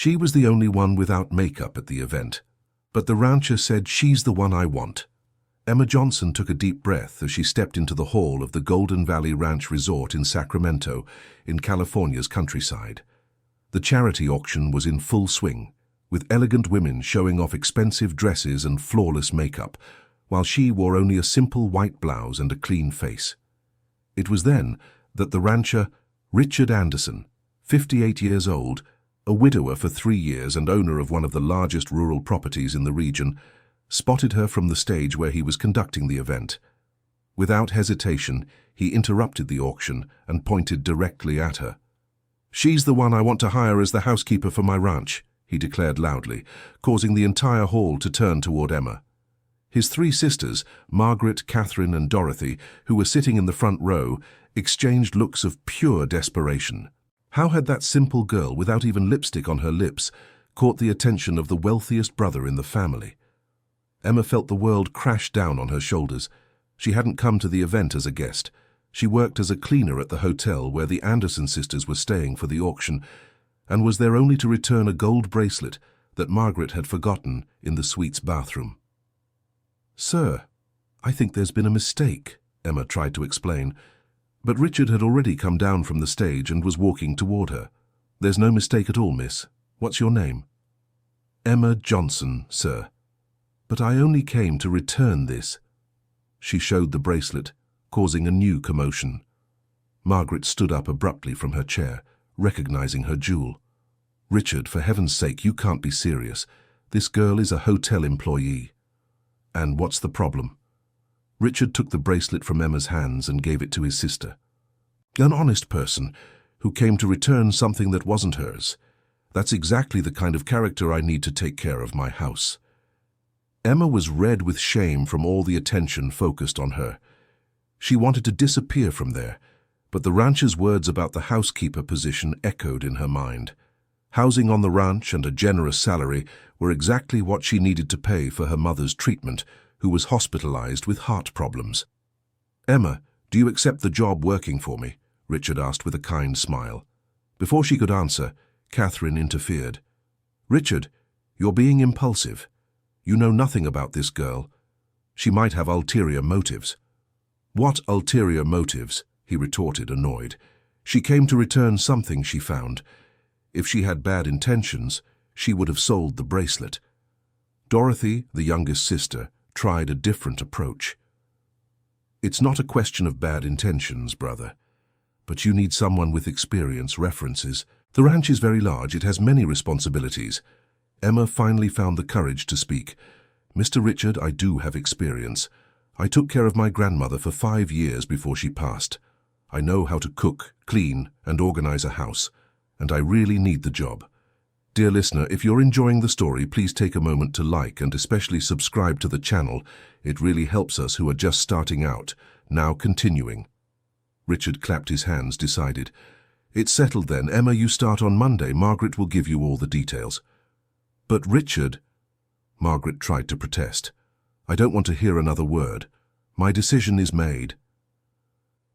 She was the only one without makeup at the event, but the rancher said, "She's the one I want." Emma Johnson took a deep breath as she stepped into the hall of the Golden Valley Ranch Resort in Sacramento, in California's countryside. The charity auction was in full swing, with elegant women showing off expensive dresses and flawless makeup, while she wore only a simple white blouse and a clean face. It was then that the rancher, Richard Anderson, 58 years old, a widower for 3 years and owner of one of the largest rural properties in the region, spotted her from the stage where he was conducting the event. Without hesitation, he interrupted the auction and pointed directly at her. "She's the one I want to hire as the housekeeper for my ranch," he declared loudly, causing the entire hall to turn toward Emma. His 3 sisters, Margaret, Catherine, and Dorothy, who were sitting in the front row, exchanged looks of pure desperation. How had that simple girl, without even lipstick on her lips, caught the attention of the wealthiest brother in the family? Emma felt the world crash down on her shoulders. She hadn't come to the event as a guest. She worked as a cleaner at the hotel where the Anderson sisters were staying for the auction, and was there only to return a gold bracelet that Margaret had forgotten in the suite's bathroom. "Sir, I think there's been a mistake," Emma tried to explain, but Richard had already come down from the stage and was walking toward her. "There's no mistake at all, miss. What's your name?" "Emma Johnson, sir. But I only came to return this." She showed the bracelet, causing a new commotion. Margaret stood up abruptly from her chair, recognizing her jewel. "Richard, for heaven's sake, you can't be serious. This girl is a hotel employee." "And what's the problem?" Richard took the bracelet from Emma's hands and gave it to his sister. "An honest person who came to return something that wasn't hers. That's exactly the kind of character I need to take care of my house." Emma was red with shame from all the attention focused on her. She wanted to disappear from there, but the rancher's words about the housekeeper position echoed in her mind. Housing on the ranch and a generous salary were exactly what she needed to pay for her mother's treatment, who was hospitalized with heart problems. "Emma, do you accept the job working for me?" Richard asked with a kind smile. Before she could answer, Catherine interfered. "Richard, you're being impulsive. You know nothing about this girl. She might have ulterior motives." "What ulterior motives?" he retorted, annoyed. "She came to return something she found. If she had bad intentions, she would have sold the bracelet." Dorothy, the youngest sister, tried a different approach. "It's not a question of bad intentions, brother. But you need someone with experience, references. The ranch is very large, it has many responsibilities." Emma finally found the courage to speak. "Mr. Richard, I do have experience. I took care of my grandmother for 5 years before she passed. I know how to cook, clean, and organize a house, and I really need the job. Dear listener, if you're enjoying the story, please take a moment to like and especially subscribe to the channel. It really helps us who are just starting out. Now continuing." Richard clapped his hands, decided. "It's settled then. Emma, you start on Monday. Margaret will give you all the details." "But Richard," Margaret tried to protest, "I don't want to hear another word. My decision is made."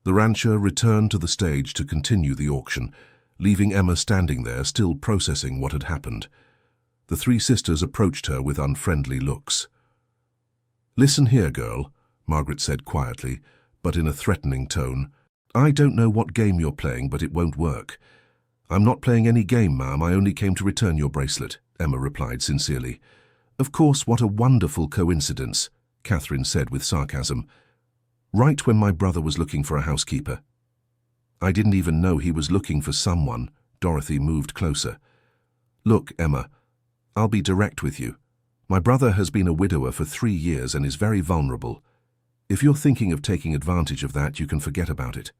The rancher returned to the stage to continue the auction, leaving Emma standing there, still processing what had happened. The 3 sisters approached her with unfriendly looks. "Listen here, girl," Margaret said quietly, but in a threatening tone. "I don't know what game you're playing, but it won't work." "I'm not playing any game, ma'am. I only came to return your bracelet," Emma replied sincerely. "Of course, what a wonderful coincidence," Catherine said with sarcasm. "Right when my brother was looking for a housekeeper." "I didn't even know he was looking for someone." Dorothy moved closer. "Look, Emma, I'll be direct with you. My brother has been a widower for 3 years and is very vulnerable. If you're thinking of taking advantage of that, you can forget about it.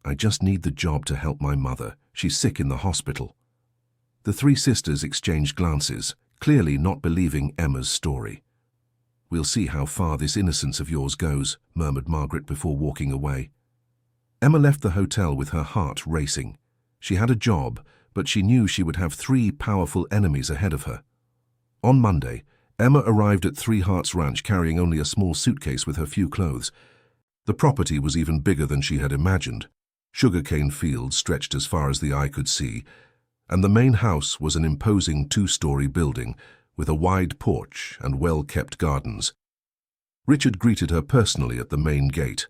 I just need the job to help my mother. She's sick in the hospital." The 3 sisters exchanged glances, clearly not believing Emma's story. "We'll see how far this innocence of yours goes," murmured Margaret before walking away. Emma left the hotel with her heart racing. She had a job, but she knew she would have 3 powerful enemies ahead of her. On Monday, Emma arrived at Three Hearts Ranch carrying only a small suitcase with her few clothes. The property was even bigger than she had imagined. Sugarcane fields stretched as far as the eye could see. and the main house was an imposing two-story building with a wide porch and well-kept gardens. Richard greeted her personally at the main gate.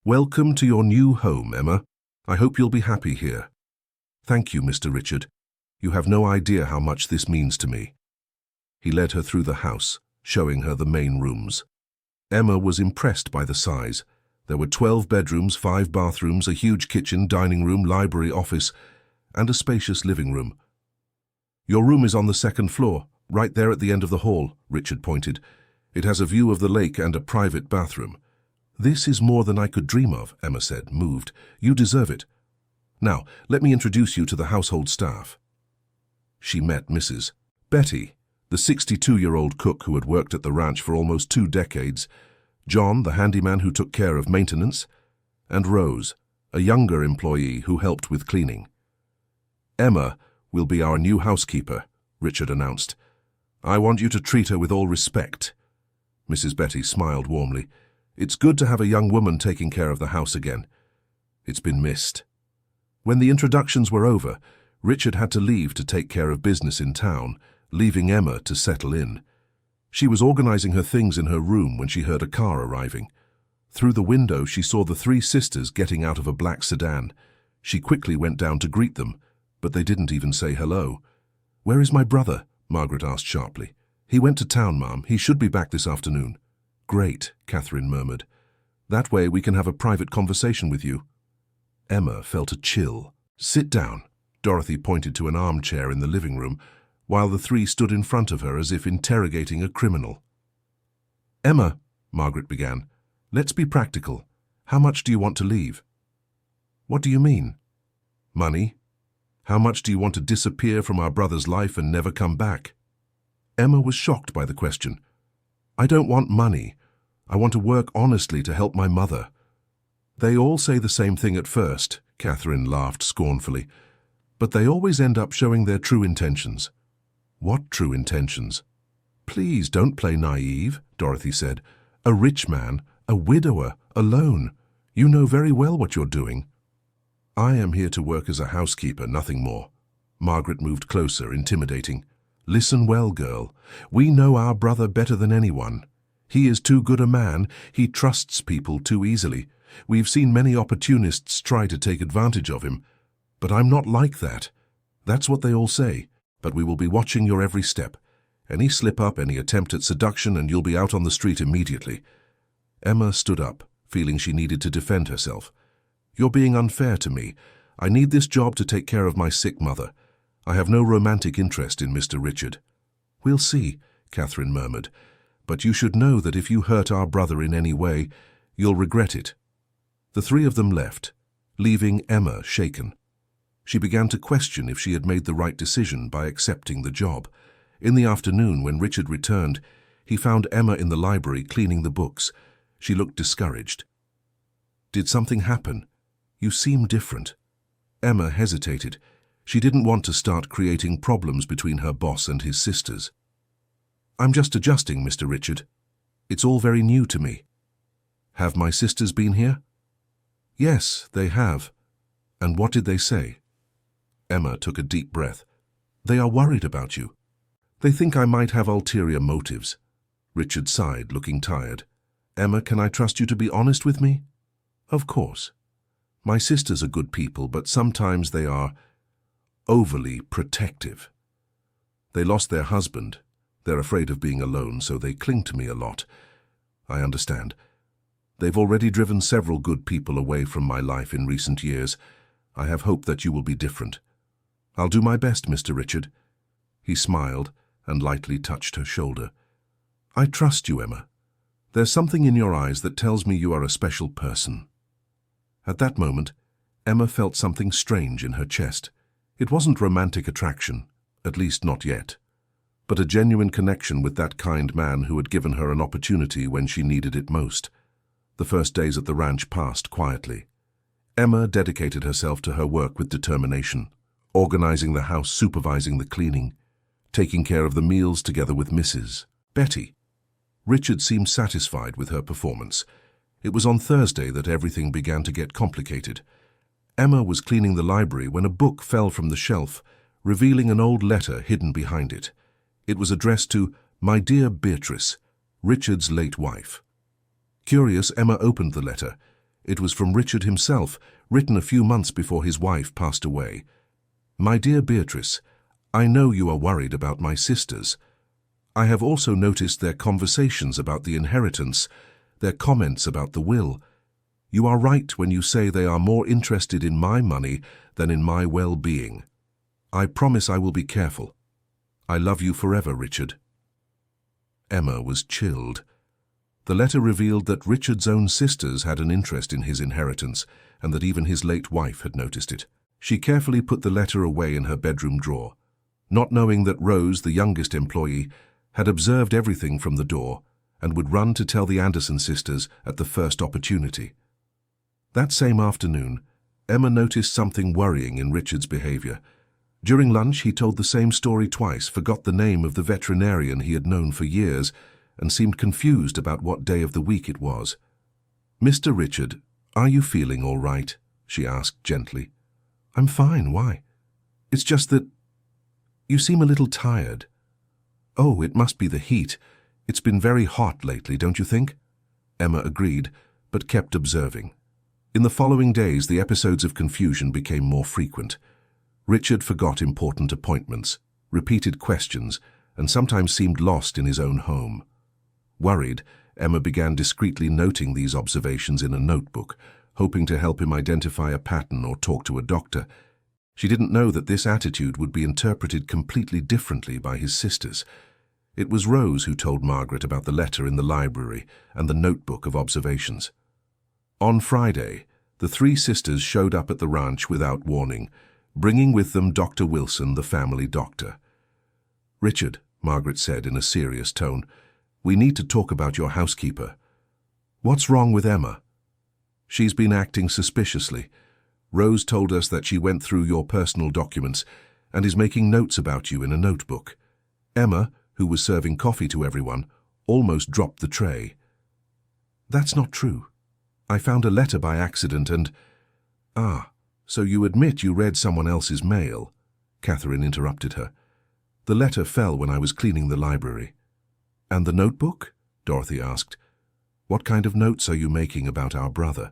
"Welcome to your new home, Emma. I hope you'll be happy here." "Thank you, Mr. Richard. You have no idea how much this means to me." He led her through the house, showing her the main rooms. Emma was impressed by the size. There were 12 bedrooms, 5 bathrooms, a huge kitchen, dining room, library, office, and a spacious living room. "Your room is on the second floor, right there at the end of the hall," Richard pointed. "It has a view of the lake and a private bathroom." "This is more than I could dream of," Emma said, moved. "You deserve it. Now, let me introduce you to the household staff." She met Mrs. Betty, the 62-year-old cook who had worked at the ranch for almost 2 decades, John, the handyman who took care of maintenance, and Rose, a younger employee who helped with cleaning. "Emma will be our new housekeeper," Richard announced. "I want you to treat her with all respect." Mrs. Betty smiled warmly. "It's good to have a young woman taking care of the house again. It's been missed." When the introductions were over, Richard had to leave to take care of business in town, leaving Emma to settle in. She was organizing her things in her room when she heard a car arriving. Through the window, she saw the 3 sisters getting out of a black sedan. She quickly went down to greet them, but they didn't even say hello. "Where is my brother?" Margaret asked sharply. "He went to town, Ma'am. He should be back this afternoon." "Great," Catherine murmured. "That way we can have a private conversation with you." Emma felt a chill. "Sit down." Dorothy pointed to an armchair in the living room, while the 3 stood in front of her as if interrogating a criminal. "Emma," Margaret began, "let's be practical. How much do you want to leave?" "What do you mean?" "Money. How much do you want to disappear from our brother's life and never come back?" Emma was shocked by the question. "I don't want money. I want to work honestly to help my mother." "They all say the same thing at first," Catherine laughed scornfully, "but they always end up showing their true intentions." "What true intentions?" "Please don't play naive," Dorothy said. "A rich man, a widower, alone. You know very well what you're doing." "I am here to work as a housekeeper, nothing more." Margaret moved closer, intimidating. "Listen well, girl. We know our brother better than anyone. He is too good a man. He trusts people too easily. We've seen many opportunists try to take advantage of him. But I'm not like that. That's what they all say. But we will be watching your every step. Any slip-up, any attempt at seduction, and you'll be out on the street immediately." Emma stood up, feeling she needed to defend herself. "You're being unfair to me. I need this job to take care of my sick mother. I have no romantic interest in Mr. Richard." "We'll see," Catherine murmured. "But you should know that if you hurt our brother in any way, you'll regret it." The 3 of them left, leaving Emma shaken. She began to question if she had made the right decision by accepting the job. In the afternoon, when Richard returned, he found Emma in the library cleaning the books. She looked discouraged. "Did something happen? You seem different." Emma hesitated. She didn't want to start creating problems between her boss and his sisters. "I'm just adjusting, Mr. Richard. It's all very new to me." "Have my sisters been here?" "Yes, they have." "And what did they say?" Emma took a deep breath. "They are worried about you. They think I might have ulterior motives." Richard sighed, looking tired. "Emma, can I trust you to be honest with me?" "Of course. My sisters are good people, but sometimes they are overly protective. They lost their husband. They're afraid of being alone, so they cling to me a lot. I understand. They've already driven several good people away from my life in recent years. I have hope that you will be different. I'll do my best, Mr. Richard." He smiled and lightly touched her shoulder. "I trust you, Emma. There's something in your eyes that tells me you are a special person." At that moment, Emma felt something strange in her chest. It wasn't romantic attraction, at least not yet, but a genuine connection with that kind man who had given her an opportunity when she needed it most. The first days at the ranch passed quietly. Emma dedicated herself to her work with determination, organizing the house, supervising the cleaning, taking care of the meals together with Mrs. Betty. Richard seemed satisfied with her performance. It was on Thursday that everything began to get complicated. Emma was cleaning the library when a book fell from the shelf, revealing an old letter hidden behind it. It was addressed to "My dear Beatrice, Richard's late wife." Curious, Emma opened the letter. It was from Richard himself, written a few months before his wife passed away. "My dear Beatrice, I know you are worried about my sisters. I have also noticed their conversations about the inheritance, their comments about the will. You are right when you say they are more interested in my money than in my well-being. I promise I will be careful. I love you forever, Richard." Emma was chilled. The letter revealed that Richard's own sisters had an interest in his inheritance, and that even his late wife had noticed it. She carefully put the letter away in her bedroom drawer, not knowing that Rose, the youngest employee, had observed everything from the door and would run to tell the Anderson sisters at the first opportunity. That same afternoon, Emma noticed something worrying in Richard's behavior. During lunch, he told the same story twice, forgot the name of the veterinarian he had known for years, and seemed confused about what day of the week it was. "Mr. Richard, are you feeling all right?" she asked gently. "I'm fine, why?" "It's just that you seem a little tired." "Oh, it must be the heat. It's been very hot lately, don't you think?" Emma agreed, but kept observing. In the following days, the episodes of confusion became more frequent. Richard forgot important appointments, repeated questions, and sometimes seemed lost in his own home. Worried, Emma began discreetly noting these observations in a notebook, hoping to help him identify a pattern or talk to a doctor. She didn't know that this attitude would be interpreted completely differently by his sisters. It was Rose who told Margaret about the letter in the library and the notebook of observations. On Friday, the three sisters showed up at the ranch without warning, bringing with them Dr. Wilson, the family doctor. "Richard," Margaret said in a serious tone, "we need to talk about your housekeeper." "What's wrong with Emma?" "She's been acting suspiciously. Rose told us that she went through your personal documents and is making notes about you in a notebook." Emma, who was serving coffee to everyone, almost dropped the tray. "That's not true. I found a letter by accident and—" "Ah, so you admit you read someone else's mail?" Catherine interrupted her. "The letter fell when I was cleaning the library." "And the notebook?" Dorothy asked. "What kind of notes are you making about our brother?"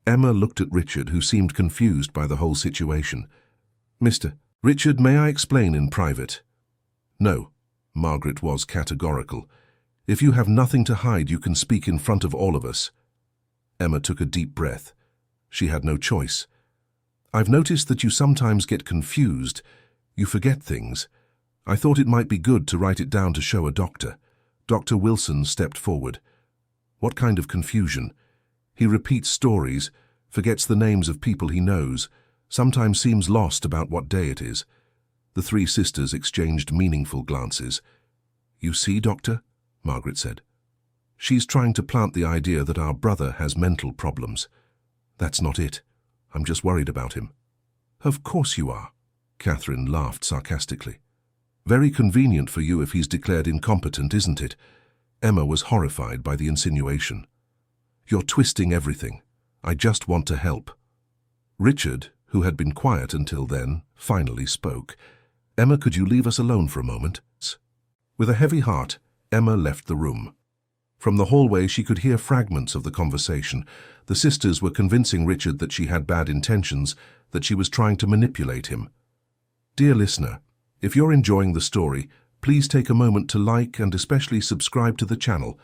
Emma looked at Richard, who seemed confused by the whole situation. "Mr. Richard, may I explain in private?" "No," Margaret was categorical. "If you have nothing to hide, you can speak in front of all of us." Emma took a deep breath. She had no choice. "I've noticed that you sometimes get confused. You forget things. I thought it might be good to write it down to show a doctor." Dr. Wilson stepped forward. "What kind of confusion?" "He repeats stories, forgets the names of people he knows, sometimes seems lost about what day it is." The three sisters exchanged meaningful glances. "You see, Doctor?" Margaret said. "She's trying to plant the idea that our brother has mental problems. That's not it. I'm just worried about him." "Of course you are," Catherine laughed sarcastically. "Very convenient for you if he's declared incompetent, isn't it?" Emma was horrified by the insinuation. "You're twisting everything. I just want to help." Richard, who had been quiet until then, finally spoke. "Emma, could you leave us alone for a moment?" With a heavy heart, Emma left the room. From the hallway, she could hear fragments of the conversation. The sisters were convincing Richard that she had bad intentions, that she was trying to manipulate him. Dear listener, if you're enjoying the story, please take a moment to like and especially subscribe to the channel.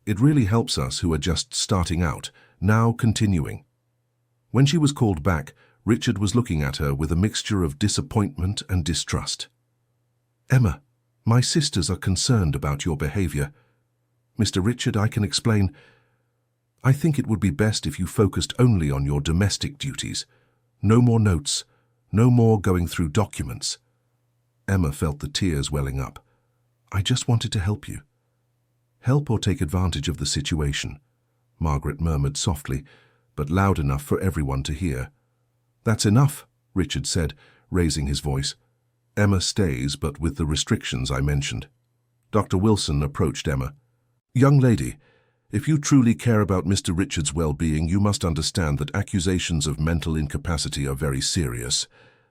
It really helps us who are just starting out. Now continuing. When she was called back, Richard was looking at her with a mixture of disappointment and distrust. "Emma, my sisters are concerned about your behavior." "Mr. Richard, I can explain. I think it would be best if you focused only on your domestic duties. No more notes, no more going through documents." Emma felt the tears welling up. "I just wanted to help you." "Help or take advantage of the situation," Margaret murmured softly, but loud enough for everyone to hear. "That's enough," Richard said, raising his voice. "Emma stays, but with the restrictions I mentioned." Dr. Wilson approached Emma. "Young lady, If you truly care about Mr. Richard's well-being, you must understand that accusations of mental incapacity are very serious.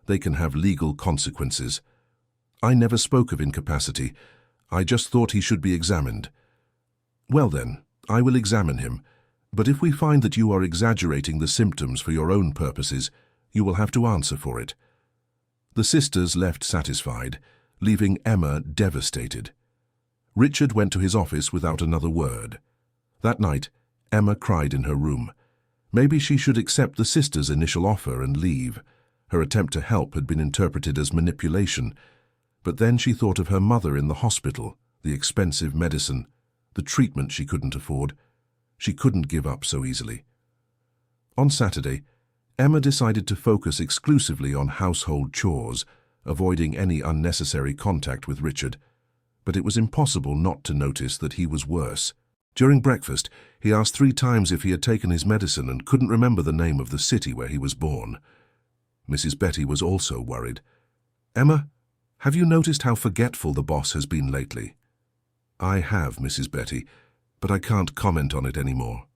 They can have legal consequences. I never spoke of incapacity. I just thought he should be examined. Well then, I will examine him. But if we find that you are exaggerating the symptoms for your own purposes, you will have to answer for it." The sisters left satisfied, leaving Emma devastated. Richard went to his office without another word. That night, Emma cried in her room. Maybe she should accept the sisters' initial offer and leave. Her attempt to help had been interpreted as manipulation. But then she thought of her mother in the hospital, the expensive medicine, the treatment she couldn't afford. She couldn't give up so easily. On Saturday, Emma decided to focus exclusively on household chores, avoiding any unnecessary contact with Richard. But it was impossible not to notice that he was worse. During breakfast, he asked 3 times if he had taken his medicine and couldn't remember the name of the city where he was born. Mrs. Betty was also worried. "Emma, have you noticed how forgetful the boss has been lately?" "I have, Mrs. Betty, but I can't comment on it anymore."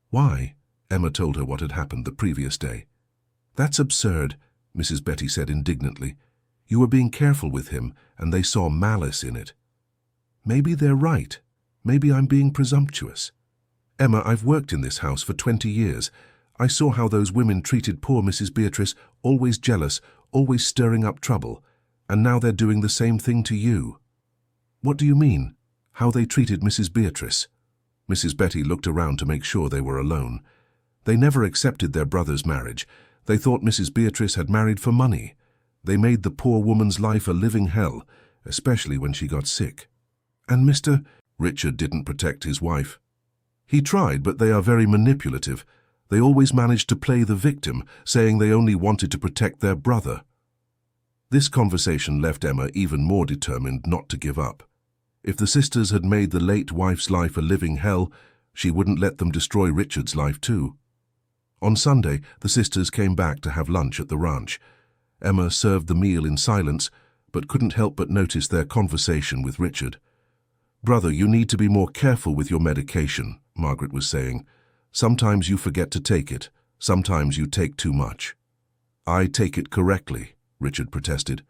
"Why?" Emma told her what had happened the previous day. "That's absurd," Mrs. Betty said indignantly. "You were being careful with him, and they saw malice in it." "Maybe they're right. Maybe I'm being presumptuous. Emma, I've worked in this house for 20 years. I saw how those women treated poor Mrs. Beatrice, always jealous, always stirring up trouble, and now they're doing the same thing to you." "What do you mean? How they treated Mrs. Beatrice?" Mrs. Betty looked around to make sure they were alone. "They never accepted their brother's marriage. They thought Mrs. Beatrice had married for money. They made the poor woman's life a living hell, especially when she got sick. And Mr. Richard didn't protect his wife. He tried, but they are very manipulative. They always managed to play the victim, saying they only wanted to protect their brother." This conversation left Emma even more determined not to give up. If the sisters had made the late wife's life a living hell, she wouldn't let them destroy Richard's life too. On Sunday, the sisters came back to have lunch at the ranch. Emma served the meal in silence, but couldn't help but notice their conversation with Richard. "Brother, you need to be more careful with your medication," Margaret was saying. "Sometimes you forget to take it. Sometimes you take too much." "I take it correctly," Richard protested.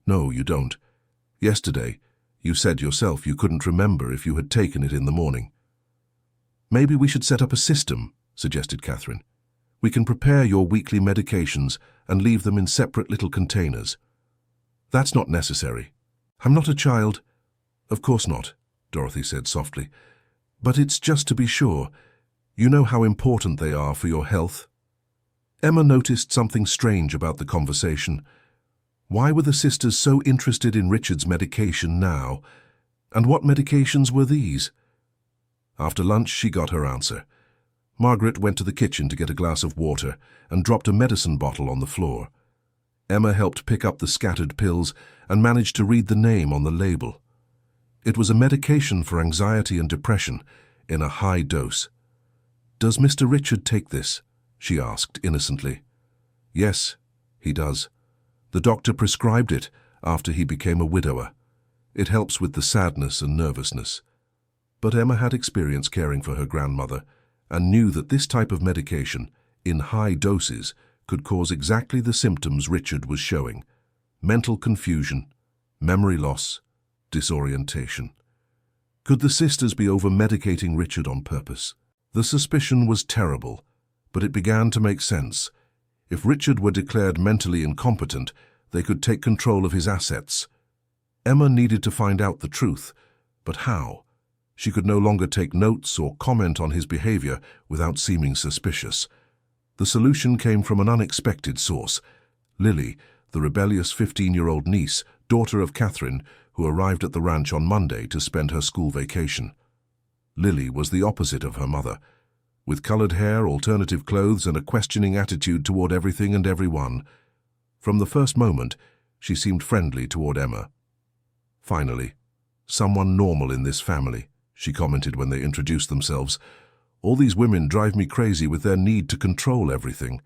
"No, you don't. Yesterday, you said yourself you couldn't remember if you had taken it in the morning." "Maybe we should set up a system," suggested Catherine. "We can prepare your weekly medications and leave them in separate little containers." "That's not necessary. I'm not a child." "Of course not," Dorothy said softly. "But it's just to be sure. You know how important they are for your health." Emma noticed something strange about the conversation. Why were the sisters so interested in Richard's medication now? And what medications were these? After lunch, she got her answer. Margaret went to the kitchen to get a glass of water and dropped a medicine bottle on the floor. Emma helped pick up the scattered pills and managed to read the name on the label. It was a medication for anxiety and depression in a high dose. "Does Mr. Richard take this?" she asked innocently. "Yes, he does. The doctor prescribed it after he became a widower. It helps with the sadness and nervousness." But Emma had experience caring for her grandmother and knew that this type of medication, in high doses, could cause exactly the symptoms Richard was showing: mental confusion, memory loss, disorientation. Could the sisters be over-medicating Richard on purpose? The suspicion was terrible, but it began to make sense. If Richard were declared mentally incompetent, they could take control of his assets. Emma needed to find out the truth, but how? She could no longer take notes or comment on his behavior without seeming suspicious. The solution came from an unexpected source: Lily, the rebellious 15-year-old niece, daughter of Catherine, who arrived at the ranch on Monday to spend her school vacation. Lily was the opposite of her mother, with colored hair, alternative clothes, and a questioning attitude toward everything and everyone. From the first moment, she seemed friendly toward Emma. "Finally, someone normal in this family," she commented when they introduced themselves. "All these women drive me crazy with their need to control everything."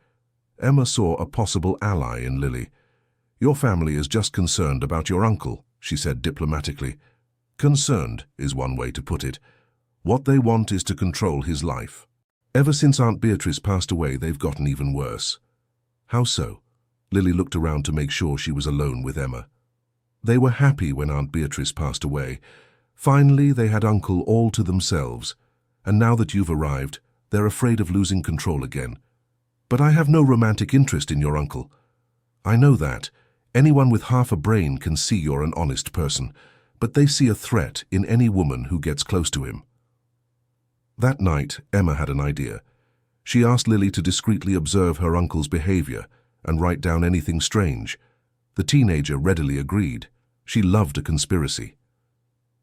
Emma saw a possible ally in Lily. "Your family is just concerned about your uncle," she said diplomatically. "Concerned is one way to put it. What they want is to control his life. Ever since Aunt Beatrice passed away, they've gotten even worse. How so? Lily looked around to make sure she was alone with Emma. They were happy when Aunt Beatrice passed away. Finally, they had Uncle all to themselves. And now that you've arrived, they're afraid of losing control again. But I have no romantic interest in your uncle. I know that. Anyone with half a brain can see you're an honest person, but they see a threat in any woman who gets close to him. That night, Emma had an idea. She asked Lily to discreetly observe her uncle's behavior and write down anything strange. The teenager readily agreed. She loved a conspiracy.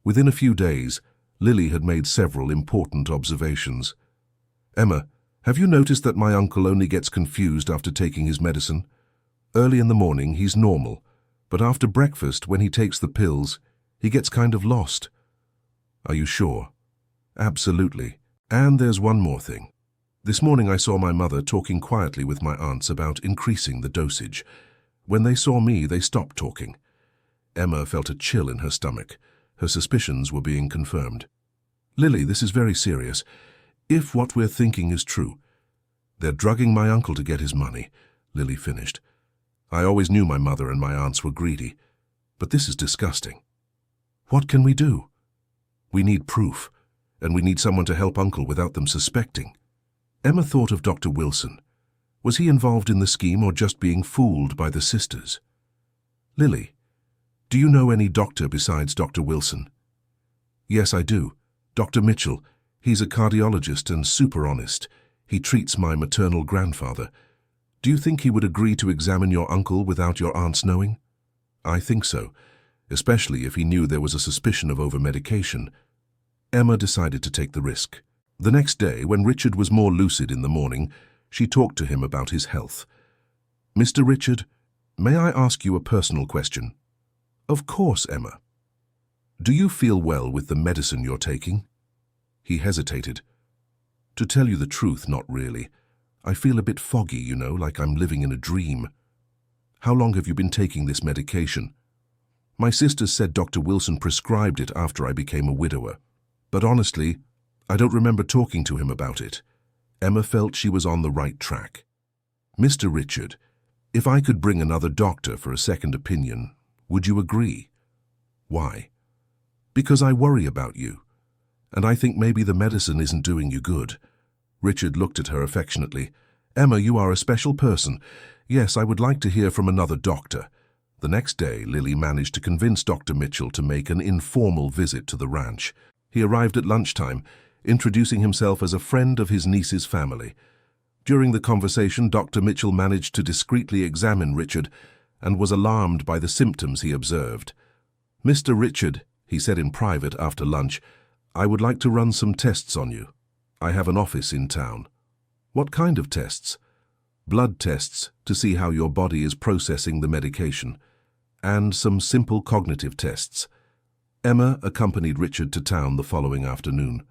Within a few days, Lily had made several important observations. Emma, have you noticed that my uncle only gets confused after taking his medicine? Early in the morning, he's normal, but after breakfast, when he takes the pills, he gets kind of lost. Are you sure? Absolutely. And there's one more thing. This morning I saw my mother talking quietly with my aunts about increasing the dosage. When they saw me, they stopped talking. Emma felt a chill in her stomach. Her suspicions were being confirmed. Lily, this is very serious. If what we're thinking is true, they're drugging my uncle to get his money, Lily finished. I always knew my mother and my aunts were greedy, but this is disgusting. What can we do? We need proof, and we need someone to help Uncle without them suspecting. Emma thought of Dr. Wilson. Was he involved in the scheme or just being fooled by the sisters? Lily, do you know any doctor besides Dr. Wilson? Yes, I do. Dr. Mitchell. He's a cardiologist and super honest. He treats my maternal grandfather. Do you think he would agree to examine your uncle without your aunts knowing? I think so, especially if he knew there was a suspicion of over-medication. Emma decided to take the risk. The next day, when Richard was more lucid in the morning, she talked to him about his health. Mr. Richard, may I ask you a personal question? Of course, Emma. Do you feel well with the medicine you're taking? He hesitated. To tell you the truth, not really. I feel a bit foggy, you know, like I'm living in a dream. How long have you been taking this medication? My sisters said Dr. Wilson prescribed it after I became a widower. But honestly, I don't remember talking to him about it. Emma felt she was on the right track. Mr. Richard, if I could bring another doctor for a second opinion, would you agree? Why? Because I worry about you. And I think maybe the medicine isn't doing you good. Richard looked at her affectionately. Emma, you are a special person. Yes, I would like to hear from another doctor. The next day, Lily managed to convince Dr. Mitchell to make an informal visit to the ranch. He arrived at lunchtime, introducing himself as a friend of his niece's family. During the conversation, Dr. Mitchell managed to discreetly examine Richard and was alarmed by the symptoms he observed. Mr. Richard, he said in private after lunch, I would like to run some tests on you. I have an office in town. What kind of tests? Blood tests to see how your body is processing the medication, and some simple cognitive tests. Emma accompanied Richard to town the following afternoon.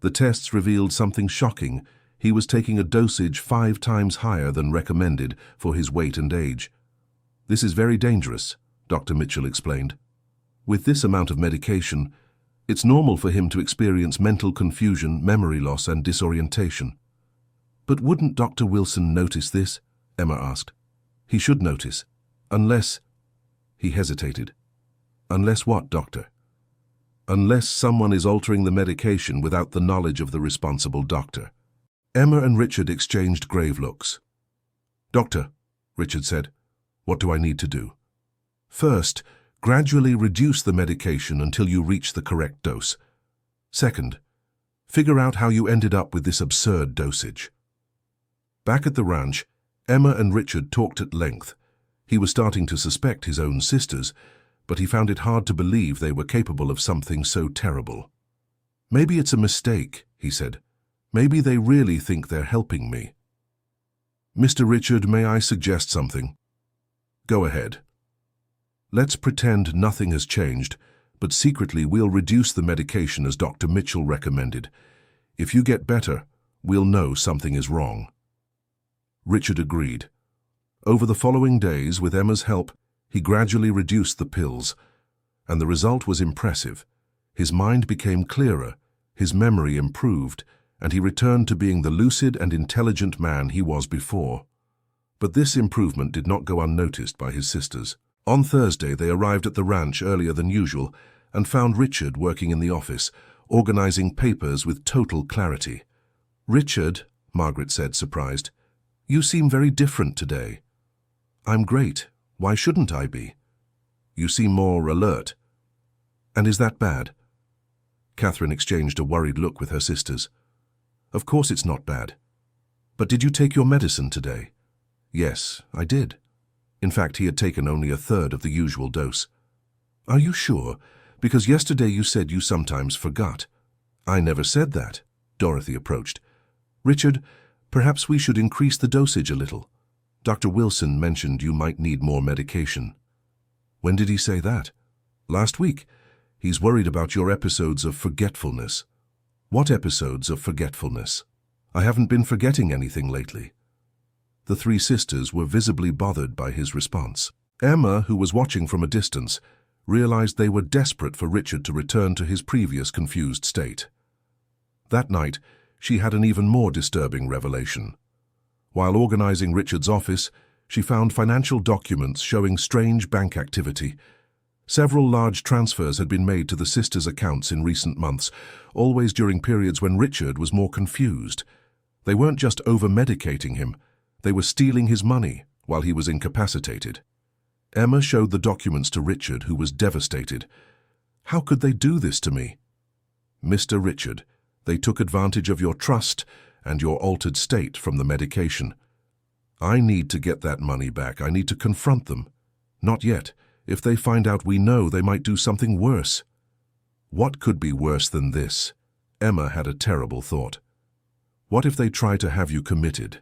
The tests revealed something shocking. He was taking a dosage 5 times higher than recommended for his weight and age. This is very dangerous, Dr. Mitchell explained. With this amount of medication, it's normal for him to experience mental confusion, memory loss, and disorientation. But wouldn't Dr. Wilson notice this? Emma asked. He should notice, unless... He hesitated. Unless what, doctor? Unless someone is altering the medication without the knowledge of the responsible doctor. Emma and Richard exchanged grave looks. Doctor, Richard said, what do I need to do? First, gradually reduce the medication until you reach the correct dose. Second, figure out how you ended up with this absurd dosage. Back at the ranch, Emma and Richard talked at length. He was starting to suspect his own sisters, but he found it hard to believe they were capable of something so terrible. Maybe it's a mistake, he said. Maybe they really think they're helping me. Mr. Richard, may I suggest something? Go ahead. Let's pretend nothing has changed, but secretly we'll reduce the medication as Dr. Mitchell recommended. If you get better, we'll know something is wrong. Richard agreed. Over the following days, with Emma's help, he gradually reduced the pills, and the result was impressive. His mind became clearer, His memory improved, and he returned to being the lucid and intelligent man he was before. But this improvement did not go unnoticed by his sisters. On Thursday, they arrived at the ranch earlier than usual and found Richard working in the office, organizing papers with total clarity. "Richard," Margaret said, surprised, "you seem very different today." "I'm great. Why shouldn't I be?" "You seem more alert." "And is that bad?" Catherine exchanged a worried look with her sisters. "Of course it's not bad. But did you take your medicine today?" "Yes, I did." In fact, he had taken only a third of the usual dose. "Are you sure? Because yesterday you said you sometimes forgot." "I never said that." Dorothy approached. "Richard, perhaps we should increase the dosage a little. Dr. Wilson mentioned you might need more medication." "When did he say that?" "Last week. He's worried about your episodes of forgetfulness." "What episodes of forgetfulness?" "I haven't been forgetting anything lately." The three sisters were visibly bothered by his response. Emma, who was watching from a distance, realized they were desperate for Richard to return to his previous confused state. That night, she had an even more disturbing revelation. While organizing Richard's office, she found financial documents showing strange bank activity. Several large transfers had been made to the sisters' accounts in recent months, always during periods when Richard was more confused. They weren't just over-medicating him, they were stealing his money while he was incapacitated. Emma showed the documents to Richard, who was devastated. "How could they do this to me?" "Mr. Richard, they took advantage of your trust and your altered state from the medication. I need to get that money back. I need to confront them." "Not yet. If they find out we know, they might do something worse." "What could be worse than this?" Emma had a terrible thought. "What if they try to have you committed?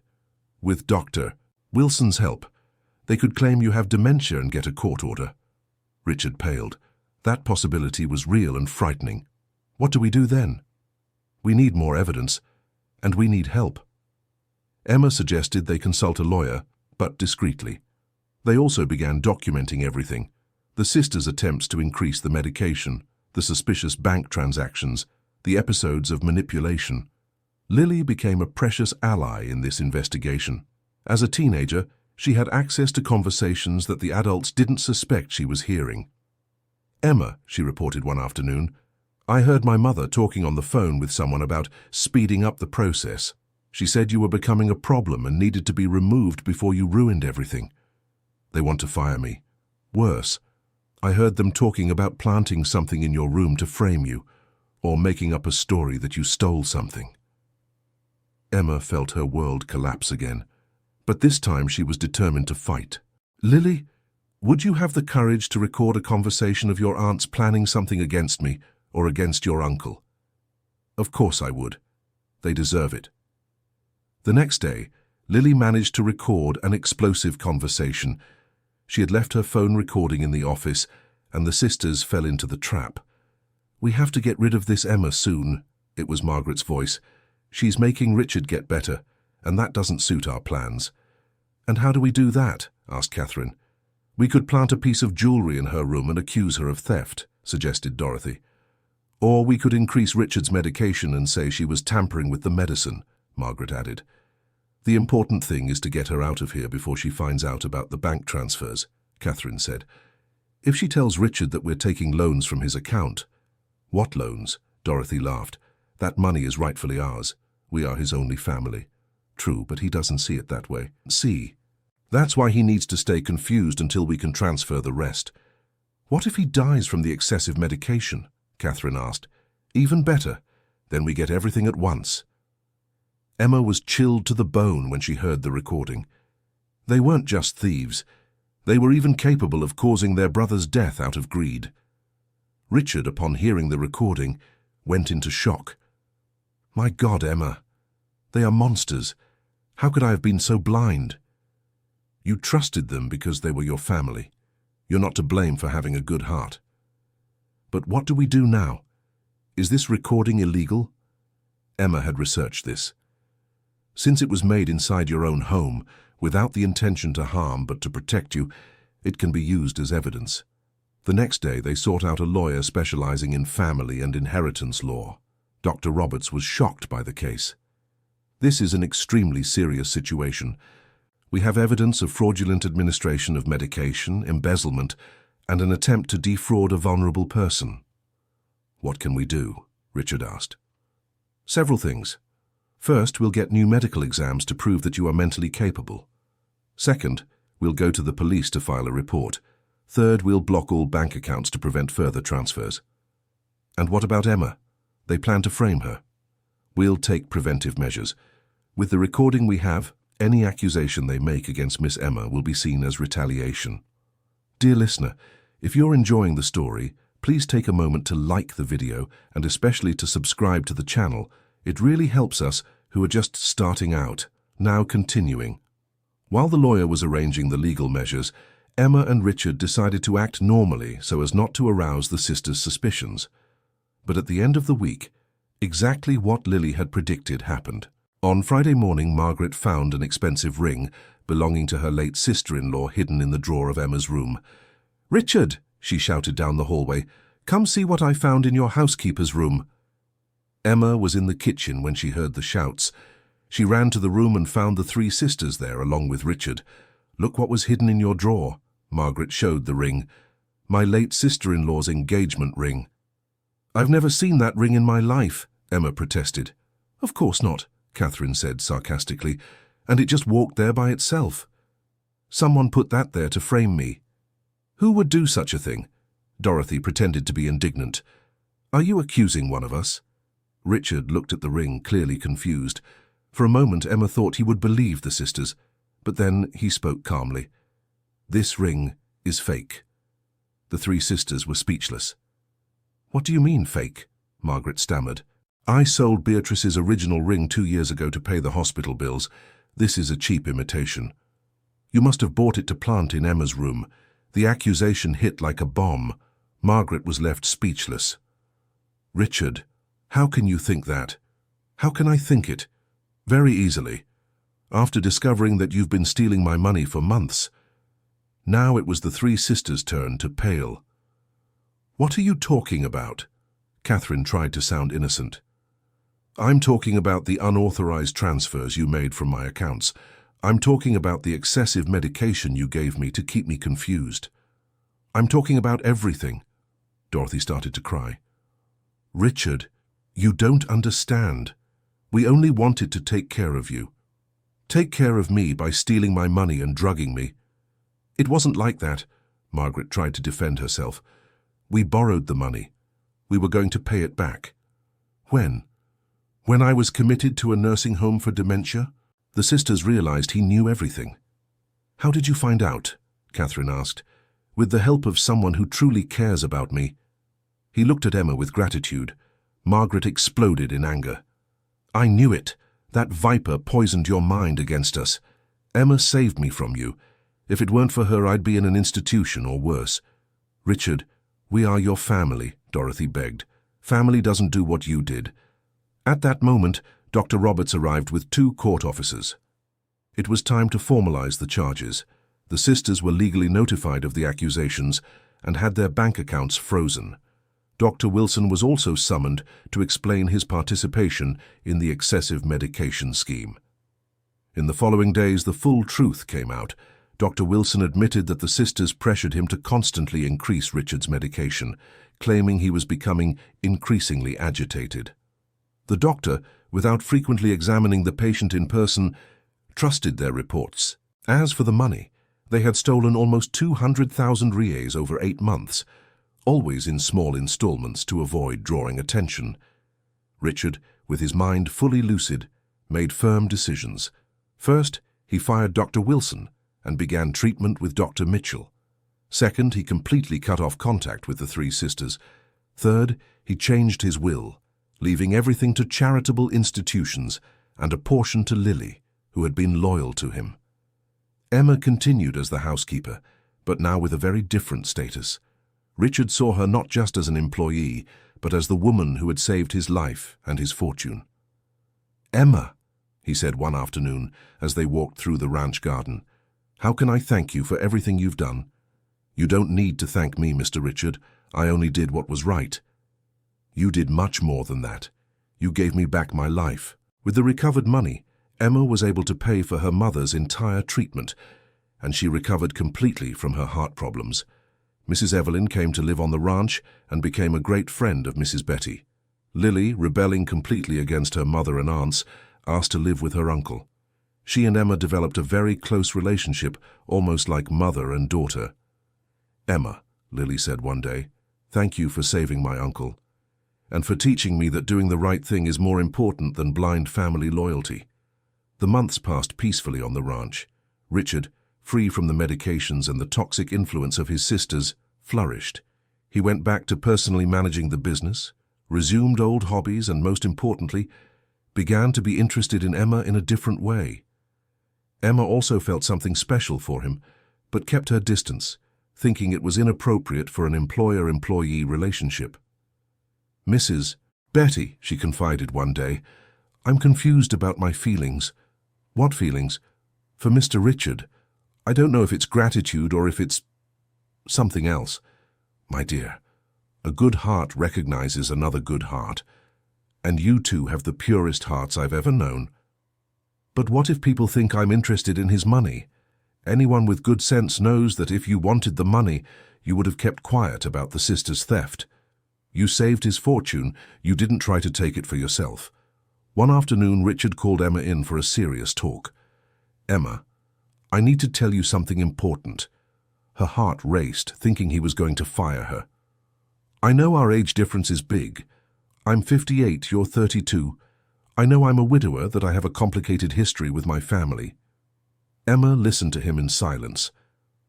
With Dr. Wilson's help, they could claim you have dementia and get a court order." Richard paled. That possibility was real and frightening. "What do we do then?" "We need more evidence, and we need help." Emma suggested they consult a lawyer, but discreetly. They also began documenting everything: the sisters' attempts to increase the medication, the suspicious bank transactions, the episodes of manipulation. Lily became a precious ally in this investigation. As a teenager, she had access to conversations that the adults didn't suspect she was hearing. "Emma," she reported one afternoon, "I heard my mother talking on the phone with someone about speeding up the process. She said you were becoming a problem and needed to be removed before you ruined everything. They want to fire me. Worse, I heard them talking about planting something in your room to frame you, or making up a story that you stole something." Emma felt her world collapse again, but this time she was determined to fight. "Lily, would you have the courage to record a conversation of your aunts planning something against me or against your uncle?" "Of course I would. They deserve it." The next day, Lily managed to record an explosive conversation. She had left her phone recording in the office, and the sisters fell into the trap. "We have to get rid of this Emma soon," it was Margaret's voice. "She's making Richard get better, and that doesn't suit our plans." "And how do we do that?" asked Catherine. "We could plant a piece of jewelry in her room and accuse her of theft," suggested Dorothy. "Or we could increase Richard's medication and say she was tampering with the medicine," Margaret added. "The important thing is to get her out of here before she finds out about the bank transfers," Catherine said. "If she tells Richard that we're taking loans from his account—" "What loans?" Dorothy laughed. "That money is rightfully ours. We are his only family." "True, but he doesn't see it that way." "See. That's why he needs to stay confused until we can transfer the rest." "What if he dies from the excessive medication?" Catherine asked. "Even better. Then we get everything at once." Emma was chilled to the bone when she heard the recording. They weren't just thieves. They were even capable of causing their brother's death out of greed. Richard, upon hearing the recording, went into shock. "My God, Emma. They are monsters. How could I have been so blind?" "You trusted them because they were your family. You're not to blame for having a good heart." "But what do we do now? Is this recording illegal?" Emma had researched this. "Since it was made inside your own home, without the intention to harm but to protect you, it can be used as evidence." The next day they sought out a lawyer specializing in family and inheritance law. Dr. Roberts was shocked by the case. This is an extremely serious situation. We have evidence of fraudulent administration of medication, embezzlement, and an attempt to defraud a vulnerable person. What can we do? Richard asked. Several things. First, we'll get new medical exams to prove that you are mentally capable. Second, we'll go to the police to file a report. Third, we'll block all bank accounts to prevent further transfers. And what about Emma? They plan to frame her. We'll take preventive measures. With the recording we have, any accusation they make against Miss Emma will be seen as retaliation. Dear listener, if you're enjoying the story, please take a moment to like the video and especially to subscribe to the channel. It really helps us who are just starting out. Now continuing. While the lawyer was arranging the legal measures, Emma and Richard decided to act normally so as not to arouse the sisters' suspicions. But at the end of the week, exactly what Lily had predicted happened. On Friday morning, Margaret found an expensive ring belonging to her late sister-in-law hidden in the drawer of Emma's room. "Richard," she shouted down the hallway, "come see what I found in your housekeeper's room." Emma was in the kitchen when she heard the shouts. She ran to the room and found the three sisters there along with Richard. "Look what was hidden in your drawer." Margaret showed the ring. "My late sister-in-law's engagement ring." "I've never seen that ring in my life," Emma protested. "Of course not," Catherine said sarcastically, "and it just walked there by itself. Someone put that there to frame me." "Who would do such a thing?" Dorothy pretended to be indignant. "Are you accusing one of us?" Richard looked at the ring, clearly confused. For a moment Emma thought he would believe the sisters, but then he spoke calmly. "This ring is fake." The three sisters were speechless. "What do you mean, fake?" Margaret stammered. "I sold Beatrice's original ring 2 years ago to pay the hospital bills. This is a cheap imitation. You must have bought it to plant in Emma's room. The accusation hit like a bomb." Margaret was left speechless. "Richard, how can you think that?" "How can I think it?" "Very easily. After discovering that you've been stealing my money for months." Now it was the three sisters' turn to pale. "What are you talking about?" Catherine tried to sound innocent. "I'm talking about the unauthorized transfers you made from my accounts. I'm talking about the excessive medication you gave me to keep me confused. I'm talking about everything." Dorothy started to cry. "Richard, you don't understand. We only wanted to take care of you. Take care of me by stealing my money and drugging me." "It wasn't like that," Margaret tried to defend herself. "We borrowed the money. We were going to pay it back." "When?" "When I was committed to a nursing home for dementia." The sisters realized he knew everything. "How did you find out?" Catherine asked. "With the help of someone who truly cares about me." He looked at Emma with gratitude. Margaret exploded in anger. "I knew it. That viper poisoned your mind against us. Emma saved me from you. If it weren't for her, I'd be in an institution or worse." "Richard, we are your family," Dorothy begged. "Family doesn't do what you did." At that moment, Dr. Roberts arrived with 2 court officers. It was time to formalize the charges. The sisters were legally notified of the accusations and had their bank accounts frozen. Dr. Wilson was also summoned to explain his participation in the excessive medication scheme. In the following days, the full truth came out. Dr. Wilson admitted that the sisters pressured him to constantly increase Richard's medication, claiming he was becoming increasingly agitated. The doctor, without frequently examining the patient in person, trusted their reports. As for the money, they had stolen almost 200,000 reais over 8 months, always in small installments to avoid drawing attention. Richard, with his mind fully lucid, made firm decisions. First, he fired Dr. Wilson and began treatment with Dr. Mitchell. Second, he completely cut off contact with the 3 sisters. Third, he changed his will, leaving everything to charitable institutions and a portion to Lily, who had been loyal to him. Emma continued as the housekeeper, but now with a very different status. Richard saw her not just as an employee, but as the woman who had saved his life and his fortune. "Emma," he said one afternoon as they walked through the ranch garden, "how can I thank you for everything you've done?" "You don't need to thank me, Mr. Richard. I only did what was right." "You did much more than that. You gave me back my life." With the recovered money, Emma was able to pay for her mother's entire treatment, and she recovered completely from her heart problems. Mrs. Evelyn came to live on the ranch and became a great friend of Mrs. Betty. Lily, rebelling completely against her mother and aunts, asked to live with her uncle. She and Emma developed a very close relationship, almost like mother and daughter. "Emma," Lily said one day, "thank you for saving my uncle, and for teaching me that doing the right thing is more important than blind family loyalty." The months passed peacefully on the ranch. Richard, free from the medications and the toxic influence of his sisters, flourished. He went back to personally managing the business, resumed old hobbies, and most importantly, began to be interested in Emma in a different way. Emma also felt something special for him, but kept her distance, thinking it was inappropriate for an employer-employee relationship. "Mrs. Betty," she confided one day, "I'm confused about my feelings." "What feelings?" "For Mr. Richard. I don't know if it's gratitude or if it's something else." "My dear, a good heart recognizes another good heart, and you two have the purest hearts I've ever known." "But what if people think I'm interested in his money? Anyone with good sense knows that if you wanted the money, you would have kept quiet about the sister's theft. You saved his fortune, you didn't try to take it for yourself." One afternoon, Richard called Emma in for a serious talk. "Emma, I need to tell you something important." Her heart raced, thinking he was going to fire her. "I know our age difference is big. I'm 58, you're 32. I know I'm a widower, that I have a complicated history with my family." Emma listened to him in silence.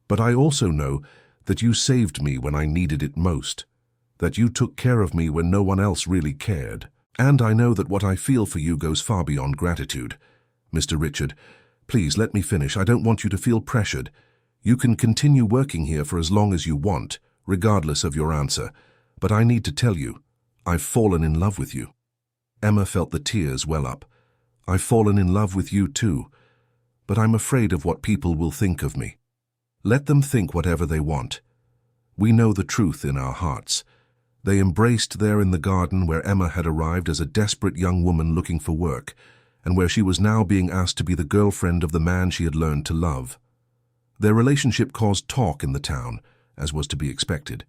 "But I also know that you saved me when I needed it most, that you took care of me when no one else really cared. And I know that what I feel for you goes far beyond gratitude. Mr. Richard, please let me finish. I don't want you to feel pressured. You can continue working here for as long as you want, regardless of your answer. But I need to tell you, I've fallen in love with you." Emma felt the tears well up. "I've fallen in love with you too, but I'm afraid of what people will think of me." "Let them think whatever they want. We know the truth in our hearts." They embraced there in the garden where Emma had arrived as a desperate young woman looking for work, and where she was now being asked to be the girlfriend of the man she had learned to love. Their relationship caused talk in the town, as was to be expected.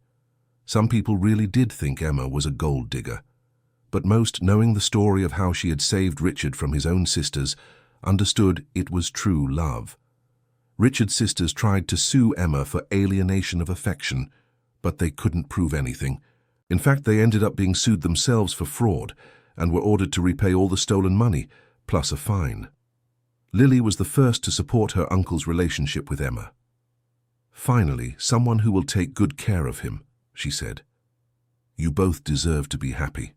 Some people really did think Emma was a gold digger, but most, knowing the story of how she had saved Richard from his own sisters, understood it was true love. Richard's sisters tried to sue Emma for alienation of affection, but they couldn't prove anything. In fact, they ended up being sued themselves for fraud and were ordered to repay all the stolen money, plus a fine. Lily was the first to support her uncle's relationship with Emma. "Finally, someone who will take good care of him," she said. "You both deserve to be happy."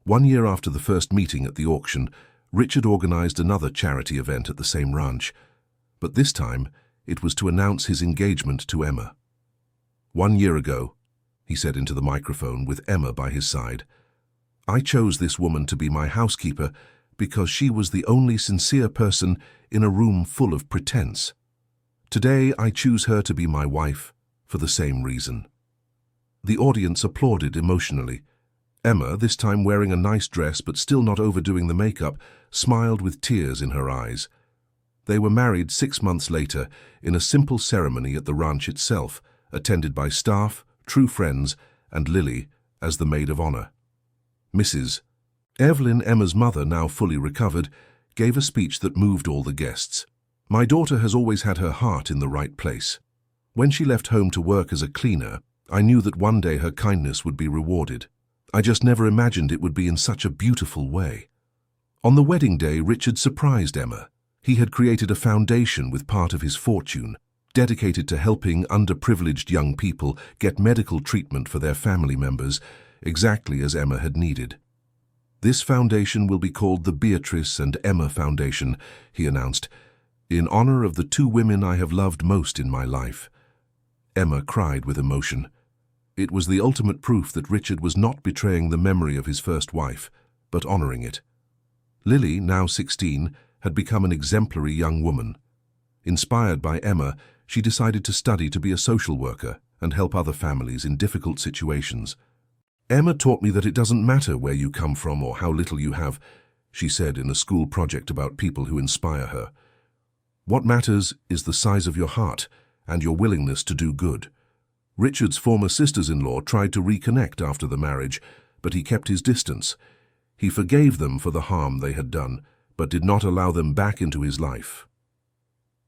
1 year after the first meeting at the auction, Richard organized another charity event at the same ranch, but this time it was to announce his engagement to Emma. "1 year ago," he said into the microphone with Emma by his side, "I chose this woman to be my housekeeper because she was the only sincere person in a room full of pretense. Today I choose her to be my wife for the same reason." The audience applauded emotionally. Emma, this time wearing a nice dress but still not overdoing the makeup, smiled with tears in her eyes. They were married 6 months later in a simple ceremony at the ranch itself, attended by staff, true friends, and Lily as the maid of honor. Mrs. Evelyn, Emma's mother, now fully recovered, gave a speech that moved all the guests. "My daughter has always had her heart in the right place. When she left home to work as a cleaner, I knew that one day her kindness would be rewarded. I just never imagined it would be in such a beautiful way." On the wedding day, Richard surprised Emma. He had created a foundation with part of his fortune, dedicated to helping underprivileged young people get medical treatment for their family members, exactly as Emma had needed. "This foundation will be called the Beatrice and Emma Foundation," he announced, "in honor of the 2 women I have loved most in my life." Emma cried with emotion. It was the ultimate proof that Richard was not betraying the memory of his first wife, but honoring it. Lily, now 16, had become an exemplary young woman. Inspired by Emma, she decided to study to be a social worker and help other families in difficult situations. Emma taught me that it doesn't matter where you come from or how little you have, she said in a school project about people who inspire her. What matters is the size of your heart and your willingness to do good. Richard's former sisters-in-law tried to reconnect after the marriage, but he kept his distance. He forgave them for the harm they had done, but did not allow them back into his life.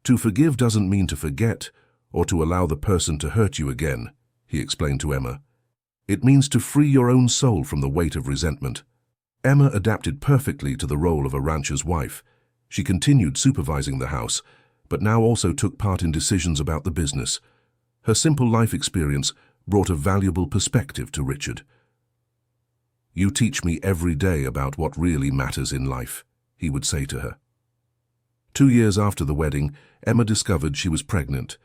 To forgive doesn't mean to forget or to allow the person to hurt you again, he explained to Emma. It means to free your own soul from the weight of resentment. Emma adapted perfectly to the role of a rancher's wife. She continued supervising the house, but now also took part in decisions about the business. Her simple life experience brought a valuable perspective to Richard. "You teach me every day about what really matters in life," he would say to her. 2 years after the wedding, Emma discovered she was pregnant.